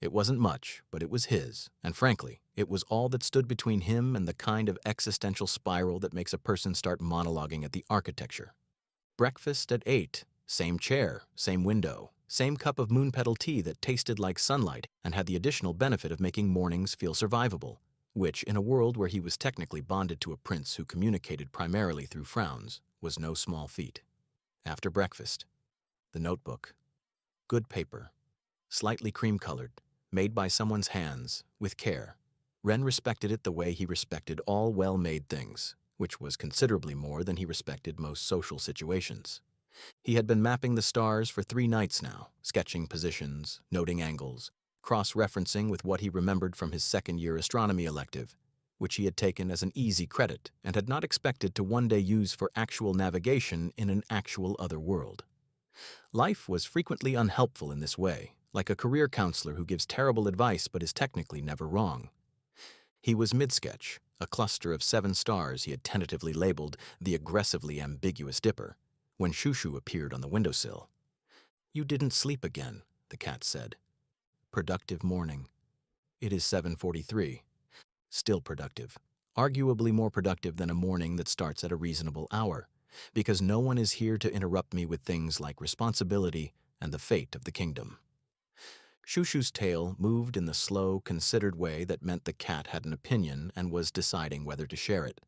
It wasn't much, but it was his, and frankly, it was all that stood between him and the kind of existential spiral that makes a person start monologuing at the architecture. Breakfast at 8, same chair, same window, same cup of moon petal tea that tasted like sunlight and had the additional benefit of making mornings feel survivable, which, in a world where he was technically bonded to a prince who communicated primarily through frowns, was no small feat. After breakfast, the notebook. Good paper. Slightly cream-colored, made by someone's hands, with care. Ren respected it the way he respected all well-made things, which was considerably more than he respected most social situations. He had been mapping the stars for 3 nights now, sketching positions, noting angles, cross-referencing with what he remembered from his second-year astronomy elective, which he had taken as an easy credit and had not expected to one day use for actual navigation in an actual other world. Life was frequently unhelpful in this way, like a career counselor who gives terrible advice but is technically never wrong. He was mid-sketch, a cluster of 7 stars he had tentatively labeled the aggressively ambiguous Dipper, when Shushu appeared on the windowsill. You didn't sleep again, the cat said. Productive morning. It is 7:43. Still productive. Arguably more productive than a morning that starts at a reasonable hour, because no one is here to interrupt me with things like responsibility and the fate of the kingdom. Shushu's tail moved in the slow, considered way that meant the cat had an opinion and was deciding whether to share it.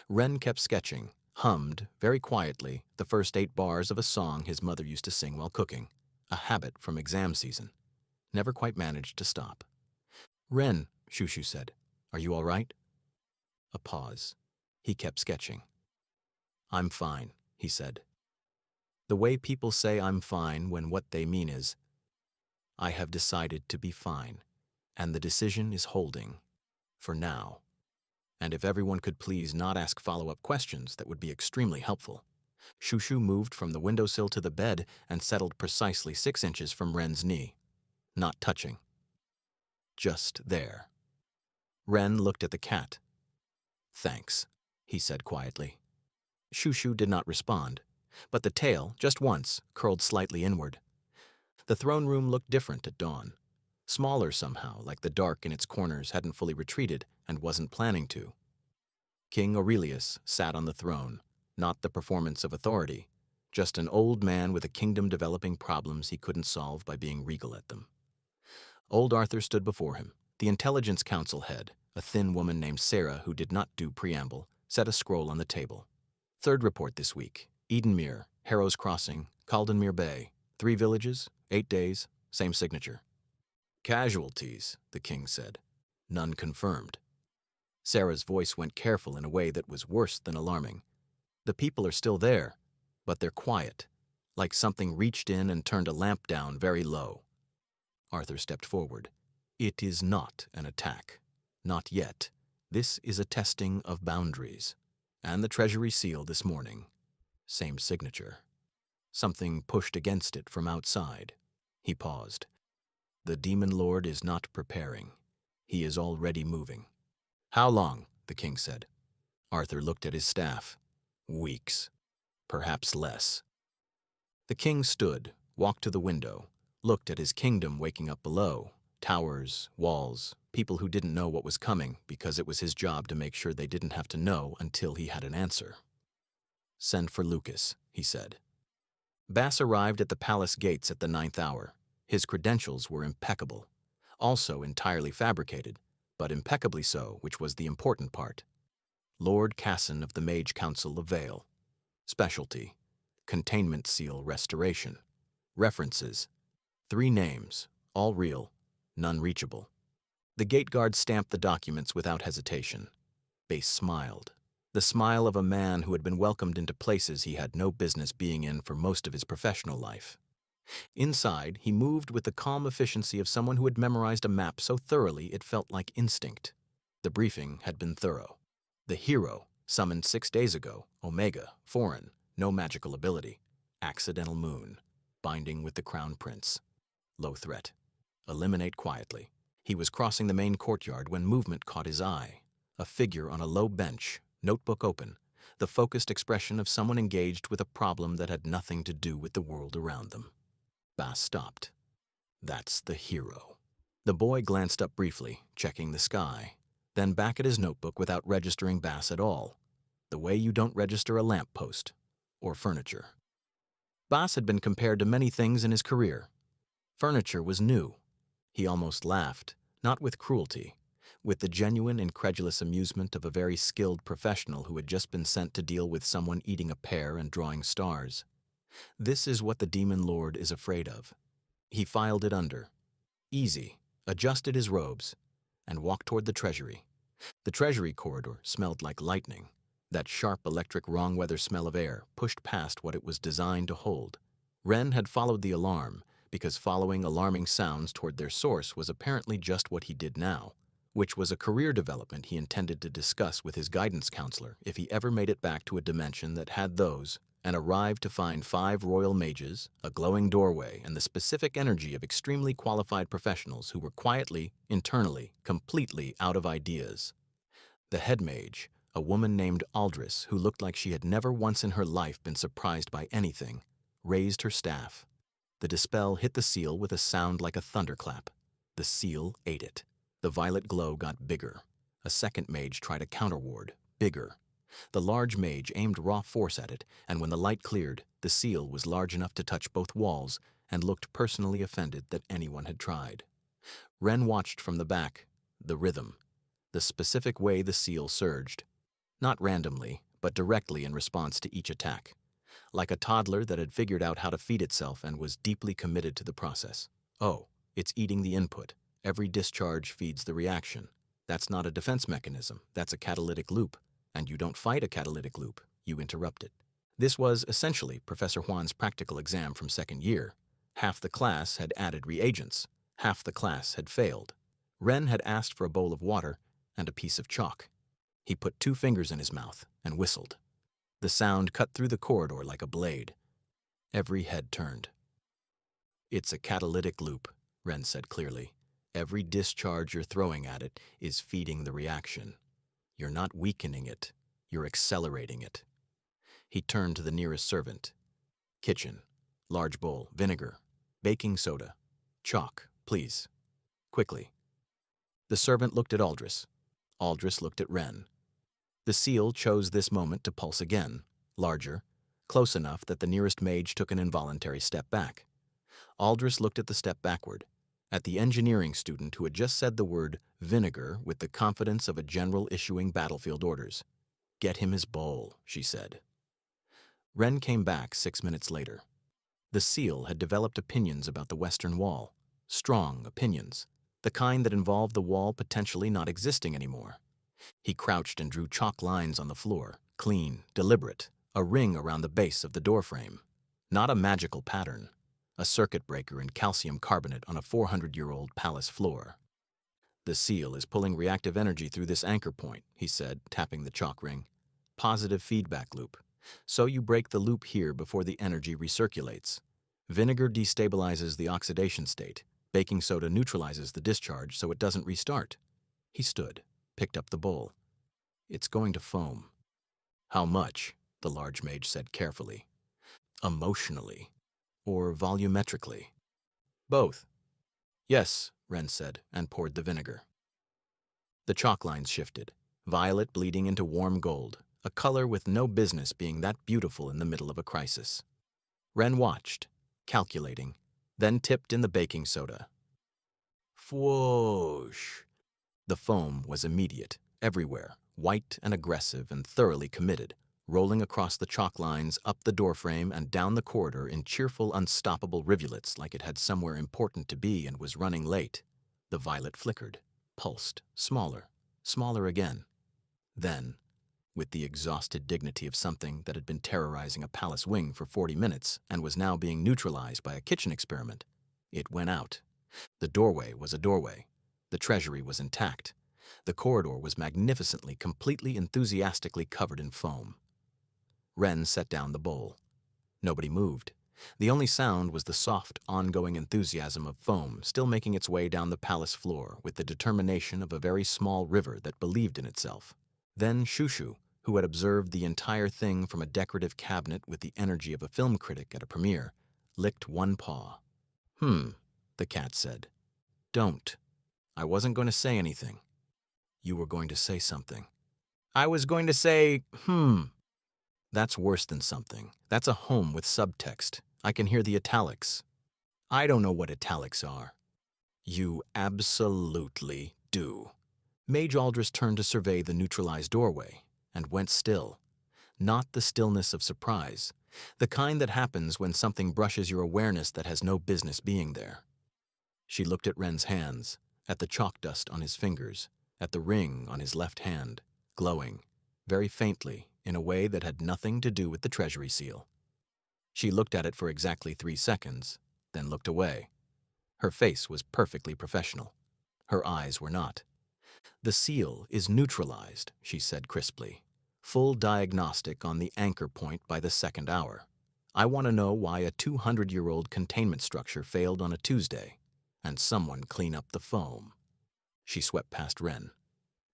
Ren kept sketching, hummed, very quietly, the first 8 bars of a song his mother used to sing while cooking, a habit from exam season. Never quite managed to stop. "Ren," Shushu said, "are you all right?" A pause. He kept sketching. "I'm fine," he said. The way people say I'm fine when what they mean is, I have decided to be fine, and the decision is holding, for now. And if everyone could please not ask follow-up questions, that would be extremely helpful. Shushu moved from the windowsill to the bed and settled precisely 6 inches from Ren's knee. Not touching. Just there. Ren looked at the cat. "Thanks," he said quietly. Shushu did not respond, but the tail, just once, curled slightly inward. The throne room looked different at dawn. Smaller somehow, like the dark in its corners hadn't fully retreated and wasn't planning to. King Aurelius sat on the throne, not the performance of authority, just an old man with a kingdom developing problems he couldn't solve by being regal at them. Old Arthur stood before him. The Intelligence Council head, a thin woman named Sarah who did not do preamble, set a scroll on the table. 3rd report this week: Edenmere, Harrow's Crossing, Caldenmere Bay. 3 villages, 8 days, same signature. "Casualties," the king said. "None confirmed." Sarah's voice went careful in a way that was worse than alarming. "The people are still there, but they're quiet, like something reached in and turned a lamp down very low." Arthur stepped forward. "It is not an attack. Not yet. This is a testing of boundaries. And the Treasury seal this morning. Same signature. Something pushed against it from outside." He paused. "The Demon Lord is not preparing. He is already moving." "How long?" the king said. Arthur looked at his staff. "Weeks. Perhaps less." The king stood, walked to the window, looked at his kingdom waking up below, towers, walls, people who didn't know what was coming because it was his job to make sure they didn't have to know until he had an answer. "Send for Lucas," he said. Bass arrived at the palace gates at the 9th hour. His credentials were impeccable. Also entirely fabricated, but impeccably so, which was the important part. Lord Casson of the Mage Council of Vale. Specialty: Containment Seal Restoration. References: 3 names, all real, none reachable. The gate guard stamped the documents without hesitation. Bass smiled. The smile of a man who had been welcomed into places he had no business being in for most of his professional life. Inside, he moved with the calm efficiency of someone who had memorized a map so thoroughly it felt like instinct. The briefing had been thorough. The hero, summoned 6 days ago, Omega, foreign, no magical ability. Accidental moon, binding with the Crown Prince. Low threat. Eliminate quietly. He was crossing the main courtyard when movement caught his eye. A figure on a low bench, notebook open, the focused expression of someone engaged with a problem that had nothing to do with the world around them. Bass stopped. That's the hero. The boy glanced up briefly, checking the sky, then back at his notebook without registering Bass at all, the way you don't register a lamppost or furniture. Bass had been compared to many things in his career. Furniture was new. He almost laughed, not with cruelty, with the genuine, incredulous amusement of a very skilled professional who had just been sent to deal with someone eating a pear and drawing stars. This is what the Demon Lord is afraid of. He filed it under. Easy, adjusted his robes, and walked toward the Treasury. The Treasury corridor smelled like lightning. That sharp electric wrong-weather smell of air pushed past what it was designed to hold. Ren had followed the alarm, because following alarming sounds toward their source was apparently just what he did now, which was a career development he intended to discuss with his guidance counselor if he ever made it back to a dimension that had those, and arrived to find 5 royal mages, a glowing doorway, and the specific energy of extremely qualified professionals who were quietly, internally, completely out of ideas. The head mage, a woman named Aldris, who looked like she had never once in her life been surprised by anything, raised her staff. The dispel hit the seal with a sound like a thunderclap. The seal ate it. The violet glow got bigger. A second mage tried a counterward, bigger. The large mage aimed raw force at it, and when the light cleared, the seal was large enough to touch both walls and looked personally offended that anyone had tried. Ren watched from the back, the rhythm, the specific way the seal surged. Not randomly, but directly in response to each attack. Like a toddler that had figured out how to feed itself and was deeply committed to the process. Oh, it's eating the input. Every discharge feeds the reaction. That's not a defense mechanism, that's a catalytic loop. And you don't fight a catalytic loop, you interrupt it. This was essentially Professor Juan's practical exam from second year. Half the class had added reagents. Half the class had failed. Ren had asked for a bowl of water and a piece of chalk. He put 2 fingers in his mouth and whistled. The sound cut through the corridor like a blade. Every head turned. It's a catalytic loop, Ren said clearly. Every discharge you're throwing at it is feeding the reaction. You're not weakening it, you're accelerating it. He turned to the nearest servant. Kitchen, large bowl, vinegar, baking soda, chalk, please. Quickly. The servant looked at Aldris. Aldris looked at Ren. The seal chose this moment to pulse again, larger, close enough that the nearest mage took an involuntary step back. Aldris looked at the step backward, at the engineering student who had just said the word vinegar with the confidence of a general issuing battlefield orders. Get him his bowl, she said. Ren came back 6 minutes later. The seal had developed opinions about the Western Wall, strong opinions, the kind that involved the wall potentially not existing anymore. He crouched and drew chalk lines on the floor, clean, deliberate, a ring around the base of the doorframe. Not a magical pattern, a circuit breaker in calcium carbonate on a 400-year-old palace floor. The seal is pulling reactive energy through this anchor point, he said, tapping the chalk ring. Positive feedback loop. So you break the loop here before the energy recirculates. Vinegar destabilizes the oxidation state. Baking soda neutralizes the discharge so it doesn't restart. He stood, picked up the bowl. It's going to foam. How much? The large mage said carefully. Emotionally. Or volumetrically? Both. Yes, Ren said, and poured the vinegar. The chalk lines shifted, violet bleeding into warm gold, a color with no business being that beautiful in the middle of a crisis. Ren watched, calculating, then tipped in the baking soda. Whoosh! The foam was immediate, everywhere, white and aggressive and thoroughly committed, rolling across the chalk lines, up the doorframe, and down the corridor in cheerful, unstoppable rivulets like it had somewhere important to be and was running late. The violet flickered, pulsed, smaller, smaller again. Then, with the exhausted dignity of something that had been terrorizing a palace wing for 40 minutes and was now being neutralized by a kitchen experiment, it went out. The doorway was a doorway. The treasury was intact. The corridor was magnificently, completely enthusiastically covered in foam. Ren set down the bowl. Nobody moved. The only sound was the soft, ongoing enthusiasm of foam still making its way down the palace floor with the determination of a very small river that believed in itself. Then Shushu, who had observed the entire thing from a decorative cabinet with the energy of a film critic at a premiere, licked one paw. The cat said. Don't. I wasn't going to say anything. You were going to say something. I was going to say, That's worse than something. That's a home with subtext. I can hear the italics. I don't know what italics are. You absolutely do. Mage Aldris turned to survey the neutralized doorway and went still. Not the stillness of surprise, the kind that happens when something brushes your awareness that has no business being there. She looked at Ren's hands, at the chalk dust on his fingers, at the ring on his left hand, glowing, very faintly, in a way that had nothing to do with the treasury seal. She looked at it for exactly 3 seconds, then looked away. Her face was perfectly professional. Her eyes were not. The seal is neutralized, she said crisply. Full diagnostic on the anchor point by the 2nd hour. I want to know why a 200-year-old containment structure failed on a Tuesday, and someone clean up the foam. She swept past Ren.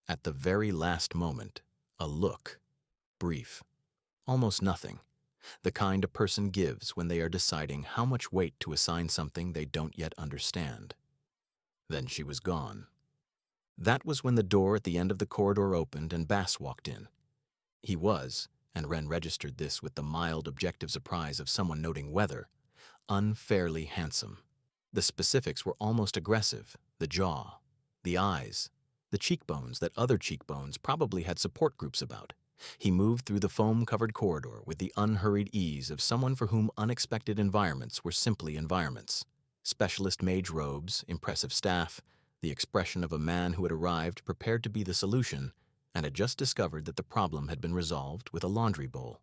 At the very last moment, a look. Brief. Almost nothing. The kind a person gives when they are deciding how much weight to assign something they don't yet understand. Then she was gone. That was when the door at the end of the corridor opened and Bass walked in. He was, and Ren registered this with the mild objective surprise of someone noting weather, unfairly handsome. The specifics were almost aggressive: the jaw, the eyes, the cheekbones that other cheekbones probably had support groups about. He moved through the foam-covered corridor with the unhurried ease of someone for whom unexpected environments were simply environments. Specialist mage robes, impressive staff, the expression of a man who had arrived prepared to be the solution and had just discovered that the problem had been resolved with a laundry bowl.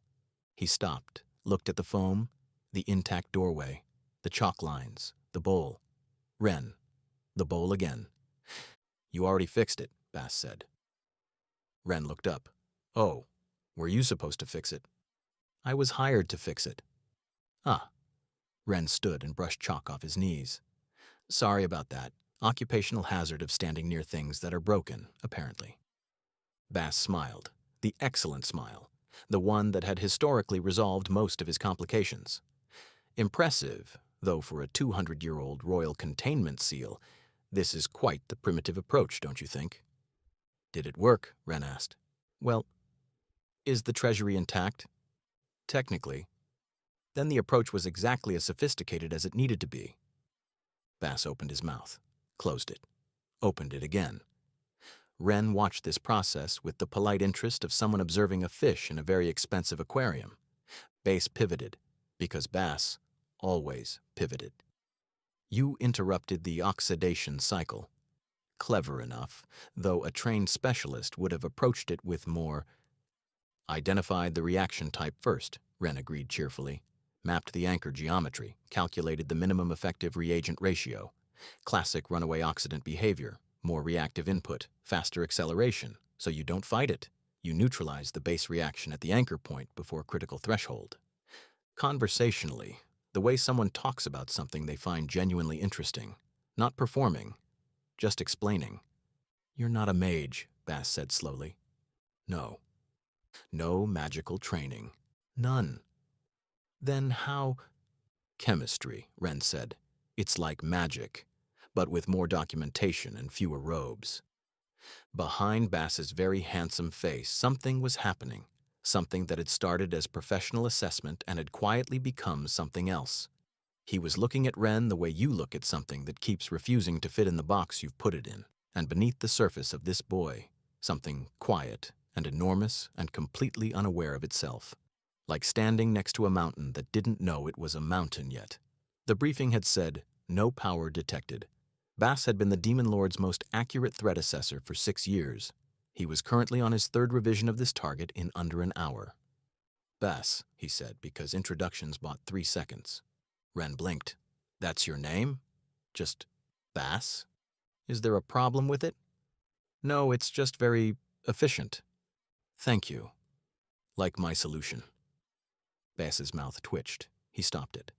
He stopped, looked at the foam, the intact doorway, the chalk lines, the bowl. Ren, the bowl again. "You already fixed it," Bass said. Ren looked up. "Oh, were you supposed to fix it?" "I was hired to fix it." "Ah." Ren stood and brushed chalk off his knees. "Sorry about that. Occupational hazard of standing near things that are broken, apparently." Bass smiled, the excellent smile, the one that had historically resolved most of his complications. Impressive, though for a 200-year-old royal containment seal, this is quite the primitive approach, don't you think? "Did it work?" Ren asked. "Well, is the treasury intact?" "Technically." "Then the approach was exactly as sophisticated as it needed to be." Bass opened his mouth, closed it, opened it again. Ren watched this process with the polite interest of someone observing a fish in a very expensive aquarium. Bass pivoted, because Bass always pivoted. "You interrupted the oxidation cycle." Clever enough, though a trained specialist would have approached it with more. "Identified the reaction type first," Ren agreed cheerfully. "Mapped the anchor geometry, calculated the minimum effective reagent ratio. Classic runaway oxidant behavior, more reactive input, faster acceleration, so you don't fight it. You neutralize the base reaction at the anchor point before critical threshold." Conversationally, the way someone talks about something they find genuinely interesting, not performing, just explaining. "You're not a mage," Bass said slowly. "No. No magical training. None." "Then how—" "Chemistry," Ren said. "It's like magic, but with more documentation and fewer robes." Behind Bass's very handsome face, something was happening, something that had started as professional assessment and had quietly become something else. He was looking at Ren the way you look at something that keeps refusing to fit in the box you've put it in, and beneath the surface of this boy, something quiet and enormous and completely unaware of itself, like standing next to a mountain that didn't know it was a mountain yet. The briefing had said, "No power detected." Bass had been the Demon Lord's most accurate threat assessor for 6 years. He was currently on his 3rd revision of this target in under an hour. "Bass," he said, because introductions bought 3 seconds. Ren blinked. "That's your name? Just Bass? Is there a problem with it?" "No, it's just very efficient." "Thank you. Like my solution." Bass's mouth twitched. He stopped it.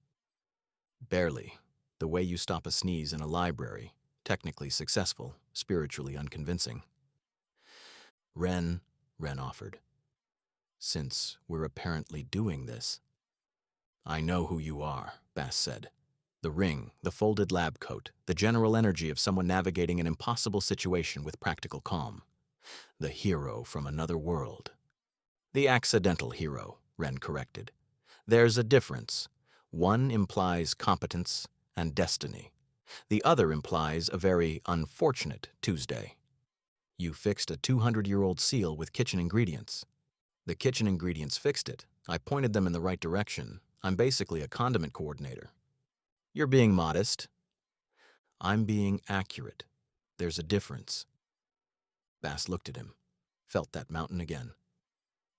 "Barely. The way you stop a sneeze in a library. Technically successful, spiritually unconvincing." Ren offered. "Since we're apparently doing this." "I know who you are," Bass said. The ring, the folded lab coat, the general energy of someone navigating an impossible situation with practical calm. "The hero from another world." "The accidental hero," Ren corrected. "There's a difference. One implies competence and destiny. The other implies a very unfortunate Tuesday. You fixed a 200-year-old seal with kitchen ingredients." "The kitchen ingredients fixed it. I pointed them in the right direction. I'm basically a condiment coordinator." "You're being modest." "I'm being accurate. There's a difference." Bass looked at him, felt that mountain again.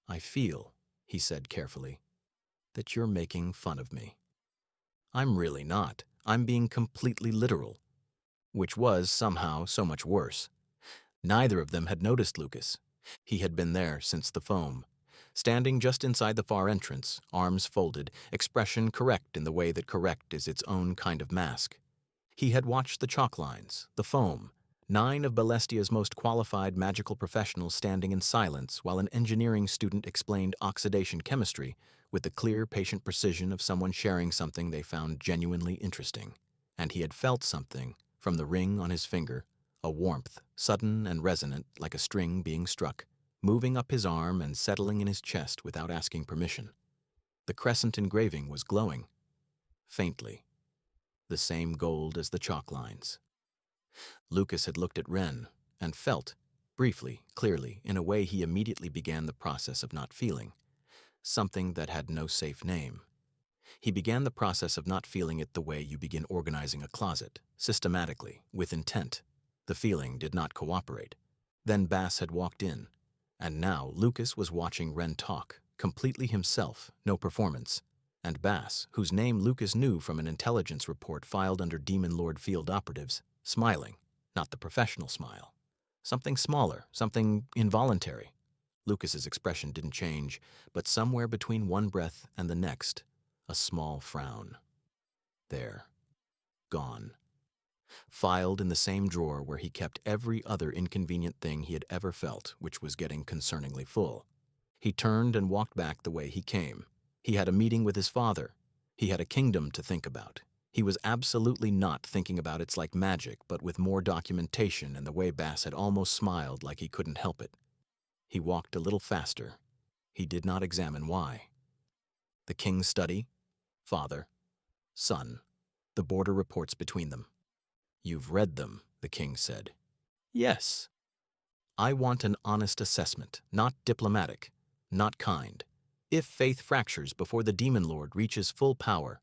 "I feel," he said carefully, "that you're making fun of me." "I'm really not. I'm being completely literal." Which was, somehow, so much worse. Neither of them had noticed Lucas. He had been there since the foam. Standing just inside the far entrance, arms folded, expression correct in the way that correct is its own kind of mask. He had watched the chalk lines, the foam, 9 of Bellestia's most qualified magical professionals standing in silence while an engineering student explained oxidation chemistry with the clear, patient precision of someone sharing something they found genuinely interesting. And he had felt something, from the ring on his finger, a warmth, sudden and resonant like a string being struck, moving up his arm and settling in his chest without asking permission. The crescent engraving was glowing. faintly, the same gold as the chalk lines. Lucas had looked at Ren and felt, briefly, clearly, in a way he immediately began the process of not feeling, something that had no safe name. He began the process of not feeling it the way you begin organizing a closet, systematically, with intent. The feeling did not cooperate. Then Bass had walked in, and now Lucas was watching Ren talk, completely himself, no performance. And Bass, whose name Lucas knew from an intelligence report filed under Demon Lord field operatives, smiling, not the professional smile. Something smaller, something involuntary. Lucas's expression didn't change, but somewhere between one breath and the next, a small frown. There. Gone. Filed in the same drawer where he kept every other inconvenient thing he had ever felt, which was getting concerningly full. He turned and walked back the way he came. He had a meeting with his father. He had a kingdom to think about. He was absolutely not thinking about It's Like Magic, but with more documentation, and the way Bass had almost smiled like he couldn't help it. He walked a little faster. He did not examine why. The king's study, father, son, the border reports between them. You've read them, the king said. Yes. I want an honest assessment, not diplomatic, not kind. If faith fractures before the demon lord reaches full power,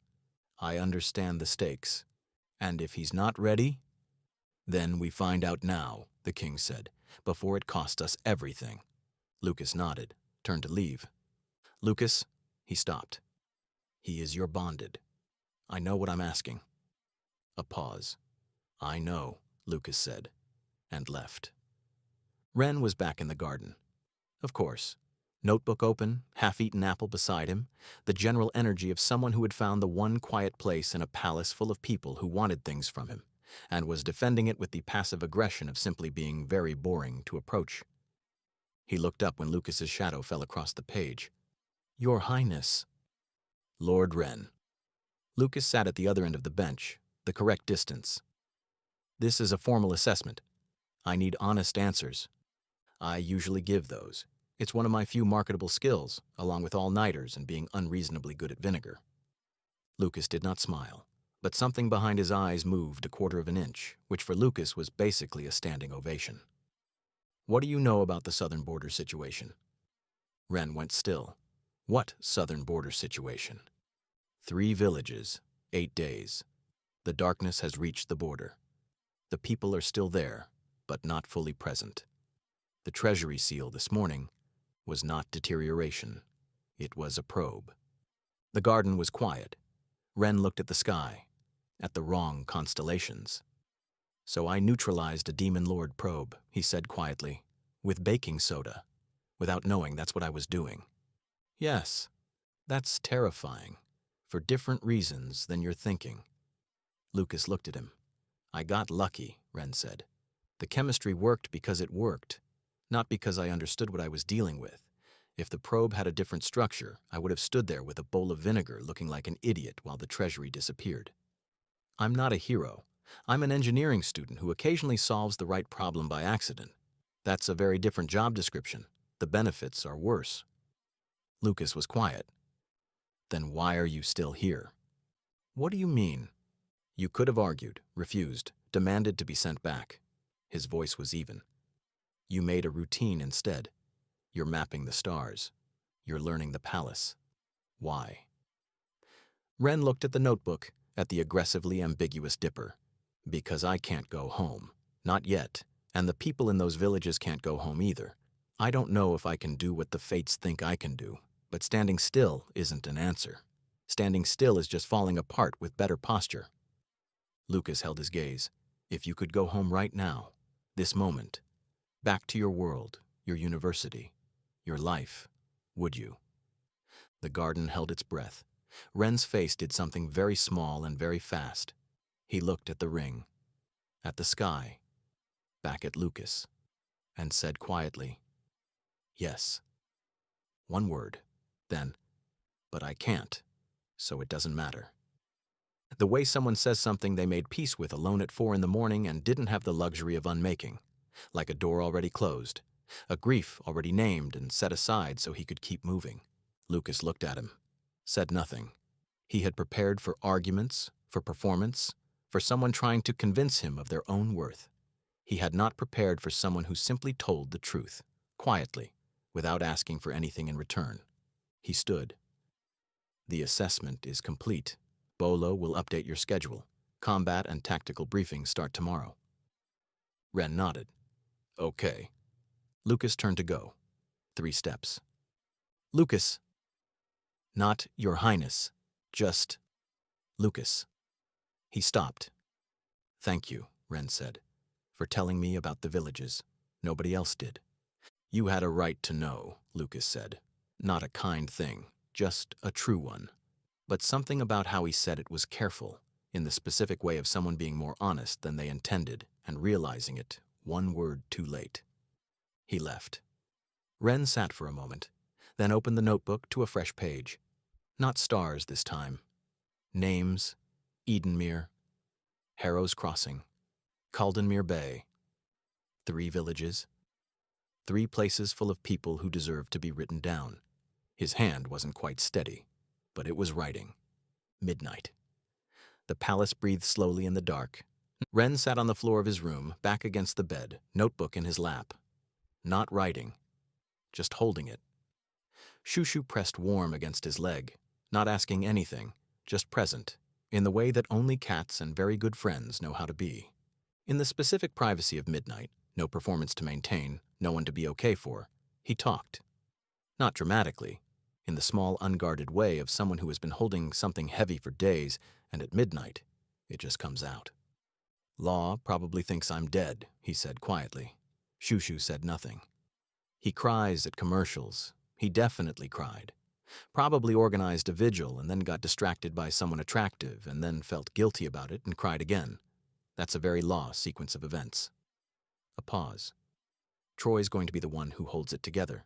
I understand the stakes. And if he's not ready, then we find out now, the king said, before it costs us everything. Lucas nodded, turned to leave. Lucas, he stopped. He is your bonded. I know what I'm asking. A pause. I know, Lucas said, and left. Ren was back in the garden. Of course. Notebook open, half-eaten apple beside him, the general energy of someone who had found the one quiet place in a palace full of people who wanted things from him, and was defending it with the passive aggression of simply being very boring to approach. He looked up when Lucas's shadow fell across the page. Your Highness. Lord Ren. Lucas sat at the other end of the bench, the correct distance. This is a formal assessment. I need honest answers. I usually give those. It's one of my few marketable skills, along with all-nighters and being unreasonably good at vinegar. Lucas did not smile, but something behind his eyes moved a quarter of an inch, which for Lucas was basically a standing ovation. What do you know about the southern border situation? Ren went still. What southern border situation? 3 villages, 8 days. The darkness has reached the border. The people are still there, but not fully present. The treasury seal this morning was not deterioration. It was a probe. The garden was quiet. Ren looked at the sky, at the wrong constellations. So I neutralized a demon lord probe, he said quietly, with baking soda, without knowing that's what I was doing. Yes, that's terrifying, for different reasons than you're thinking. Lucas looked at him. I got lucky, Ren said. The chemistry worked because it worked, not because I understood what I was dealing with. If the probe had a different structure, I would have stood there with a bowl of vinegar looking like an idiot while the treasury disappeared. I'm not a hero. I'm an engineering student who occasionally solves the right problem by accident. That's a very different job description. The benefits are worse. Lucas was quiet. Then why are you still here? What do you mean? You could have argued, refused, demanded to be sent back. His voice was even. You made a routine instead. You're mapping the stars. You're learning the palace. Why? Ren looked at the notebook, at the aggressively ambiguous dipper. Because I can't go home. Not yet. And the people in those villages can't go home either. I don't know if I can do what the fates think I can do, but standing still isn't an answer. Standing still is just falling apart with better posture. Lucas held his gaze. If you could go home right now, this moment, back to your world, your university, your life, would you? The garden held its breath. Ren's face did something very small and very fast. He looked at the ring, at the sky, back at Lucas, and said quietly, yes. One word, then, but I can't, so it doesn't matter. The way someone says something they made peace with alone at 4 a.m. and didn't have the luxury of unmaking, like a door already closed, a grief already named and set aside so he could keep moving. Lucas looked at him, said nothing. He had prepared for arguments, for performance, for someone trying to convince him of their own worth. He had not prepared for someone who simply told the truth, quietly, without asking for anything in return. He stood. The assessment is complete. Bolo will update your schedule. Combat and tactical briefings start tomorrow. Ren nodded. Okay. Lucas turned to go. 3 steps. Lucas. Not Your Highness. Just Lucas. He stopped. Thank you, Ren said, for telling me about the villages. Nobody else did. You had a right to know, Lucas said. Not a kind thing, just a true one. But something about how he said it was careful, in the specific way of someone being more honest than they intended and realizing it 1 word too late. He left. Ren sat for a moment, then opened the notebook to a fresh page. Not stars this time. Names, Edenmere, Harrow's Crossing, Caldenmere Bay. 3 villages. 3 places full of people who deserved to be written down. His hand wasn't quite steady, but it was writing. Midnight. The palace breathed slowly in the dark. Ren sat on the floor of his room, back against the bed, notebook in his lap. Not writing, just holding it. Shushu pressed warm against his leg, not asking anything, just present, in the way that only cats and very good friends know how to be. In the specific privacy of midnight, no performance to maintain, no one to be okay for, he talked. Not dramatically, in the small, unguarded way of someone who has been holding something heavy for days, and at midnight, it just comes out. Law probably thinks I'm dead, he said quietly. Shushu said nothing. He cries at commercials. He definitely cried. Probably organized a vigil and then got distracted by someone attractive and then felt guilty about it and cried again. That's a very Law sequence of events. A pause. Troy's going to be the one who holds it together.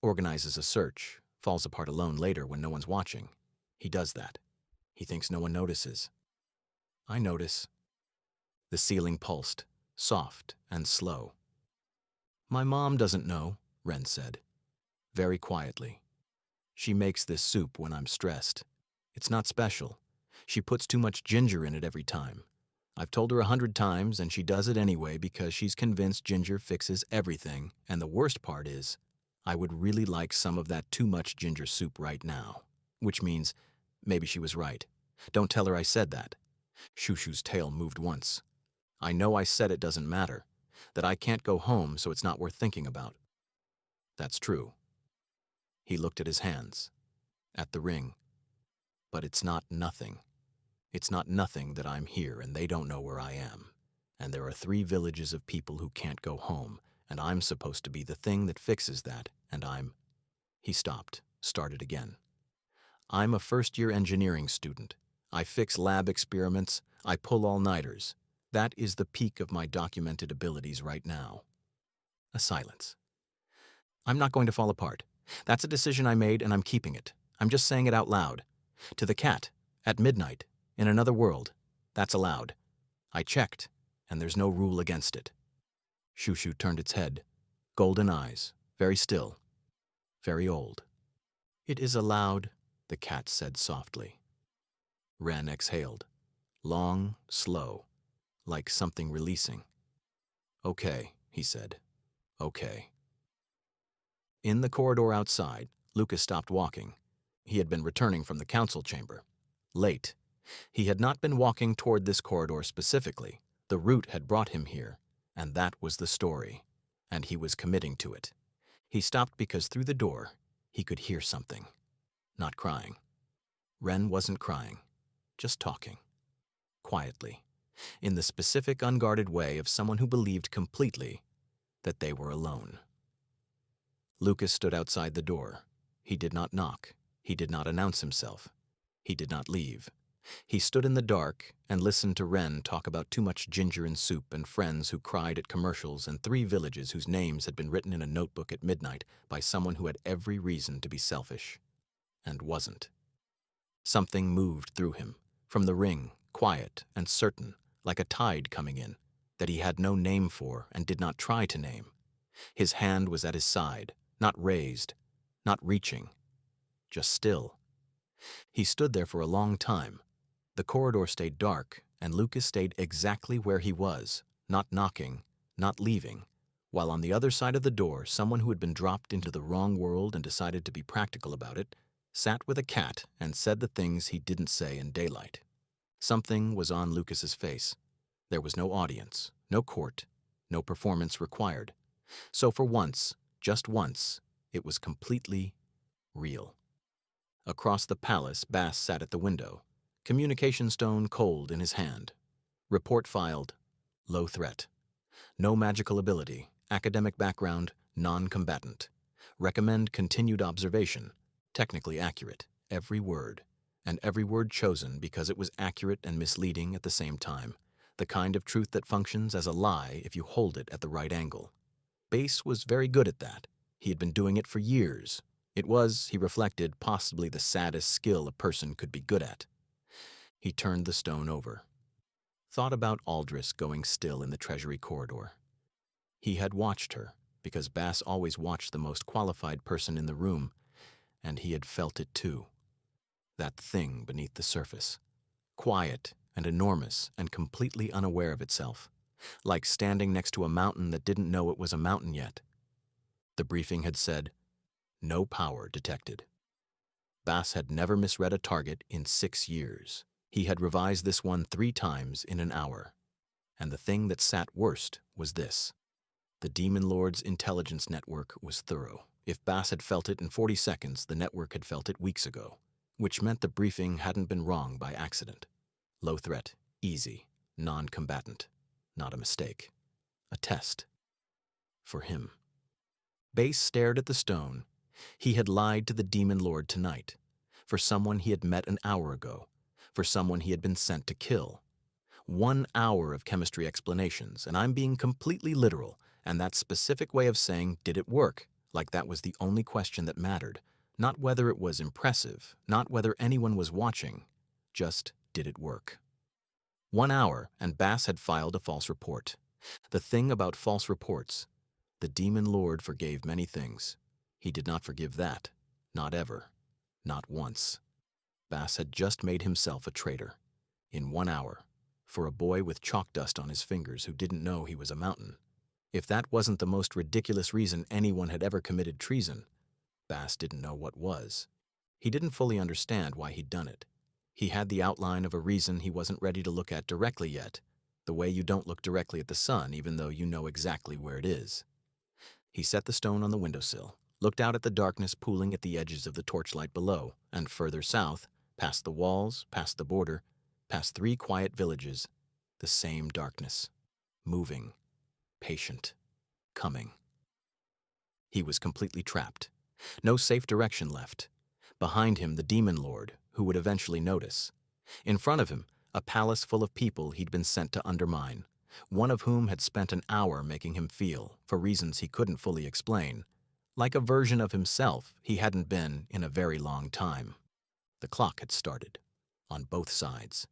Organizes a search, falls apart alone later when no one's watching. He does that. He thinks no one notices. I notice. The ceiling pulsed, soft and slow. My mom doesn't know, Ren said, very quietly. She makes this soup when I'm stressed. It's not special. She puts too much ginger in it every time. I've told her 100 times, and she does it anyway because she's convinced ginger fixes everything, and the worst part is, I would really like some of that too much ginger soup right now. Which means, maybe she was right. Don't tell her I said that. Shushu's tail moved once. I know I said it doesn't matter, that I can't go home so it's not worth thinking about. That's true. He looked at his hands, at the ring. But it's not nothing. It's not nothing that I'm here and they don't know where I am. And there are 3 villages of people who can't go home, and I'm supposed to be the thing that fixes that, and I'm... He stopped, started again. I'm a first-year engineering student. I fix lab experiments. I pull all-nighters. That is the peak of my documented abilities right now. A silence. I'm not going to fall apart. That's a decision I made and I'm keeping it. I'm just saying it out loud. To the cat, at midnight, in another world, that's allowed. I checked, and there's no rule against it. Shushu turned its head, golden eyes, very still, very old. It is allowed, the cat said softly. Ren exhaled, long, slow, like something releasing. Okay, he said. Okay. In the corridor outside, Lucas stopped walking. He had been returning from the council chamber. Late. He had not been walking toward this corridor specifically. The route had brought him here, and that was the story. And he was committing to it. He stopped because through the door, he could hear something. Not crying. Ren wasn't crying, just talking. Quietly, in the specific unguarded way of someone who believed completely that they were alone. Lucas stood outside the door. He did not knock. He did not announce himself. He did not leave. He stood in the dark and listened to Ren talk about too much ginger in soup and friends who cried at commercials and 3 villages whose names had been written in a notebook at midnight by someone who had every reason to be selfish. And wasn't. Something moved through him, from the ring, quiet and certain, like a tide coming in, that he had no name for and did not try to name. His hand was at his side, not raised, not reaching, just still. He stood there for a long time. The corridor stayed dark, and Lucas stayed exactly where he was, not knocking, not leaving, while on the other side of the door, someone who had been dropped into the wrong world and decided to be practical about it, sat with a cat and said the things he didn't say in daylight. Something was on Lucas's face. There was no audience, no court, no performance required. So for once, just once, it was completely real. Across the palace, Bass sat at the window, communication stone cold in his hand. Report filed. Low threat. No magical ability. Academic background, non-combatant. Recommend continued observation. Technically accurate. Every word. And every word chosen because it was accurate and misleading at the same time. The kind of truth that functions as a lie if you hold it at the right angle. Bass was very good at that. He had been doing it for years. It was, he reflected, possibly the saddest skill a person could be good at. He turned the stone over. Thought about Aldris going still in the treasury corridor. He had watched her, because Bass always watched the most qualified person in the room, and he had felt it too. That thing beneath the surface. Quiet and enormous and completely unaware of itself, like standing next to a mountain that didn't know it was a mountain yet. The briefing had said, "No power detected." Bass had never misread a target in 6 years. He had revised this one 3 times in an hour. And the thing that sat worst was this. The Demon Lord's intelligence network was thorough. If Bass had felt it in 40 seconds, the network had felt it weeks ago, which meant the briefing hadn't been wrong by accident. Low threat, easy, non-combatant. Not a mistake. A test. For him. Bass stared at the stone. He had lied to the Demon Lord tonight. For someone he had met an hour ago. For someone he had been sent to kill. 1 hour of chemistry explanations, and I'm being completely literal, and that specific way of saying, did it work? Like that was the only question that mattered. Not whether it was impressive, not whether anyone was watching. Just, did it work? 1 hour, and Bass had filed a false report. The thing about false reports, the Demon Lord forgave many things. He did not forgive that. Not ever. Not once. Bass had just made himself a traitor. In 1 hour. For a boy with chalk dust on his fingers who didn't know he was a mountain. If that wasn't the most ridiculous reason anyone had ever committed treason, Bass didn't know what was. He didn't fully understand why he'd done it. He had the outline of a reason he wasn't ready to look at directly yet, the way you don't look directly at the sun even though you know exactly where it is. He set the stone on the windowsill, looked out at the darkness pooling at the edges of the torchlight below, and further south, past the walls, past the border, past 3 quiet villages, the same darkness, moving, patient, coming. He was completely trapped. No safe direction left. Behind him, the Demon Lord, who would eventually notice. In front of him, a palace full of people he'd been sent to undermine, one of whom had spent an hour making him feel, for reasons he couldn't fully explain, like a version of himself he hadn't been in a very long time. The clock had started, on both sides.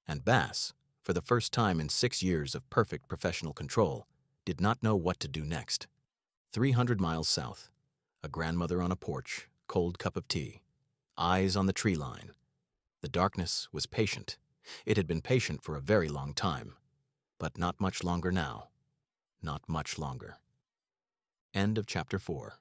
And Bass, for the first time in 6 years of perfect professional control, did not know what to do next. 300 miles south, a grandmother on a porch, cold cup of tea, eyes on the tree line. The darkness was patient. It had been patient for a very long time, but not much longer now. Not much longer. End of chapter 4.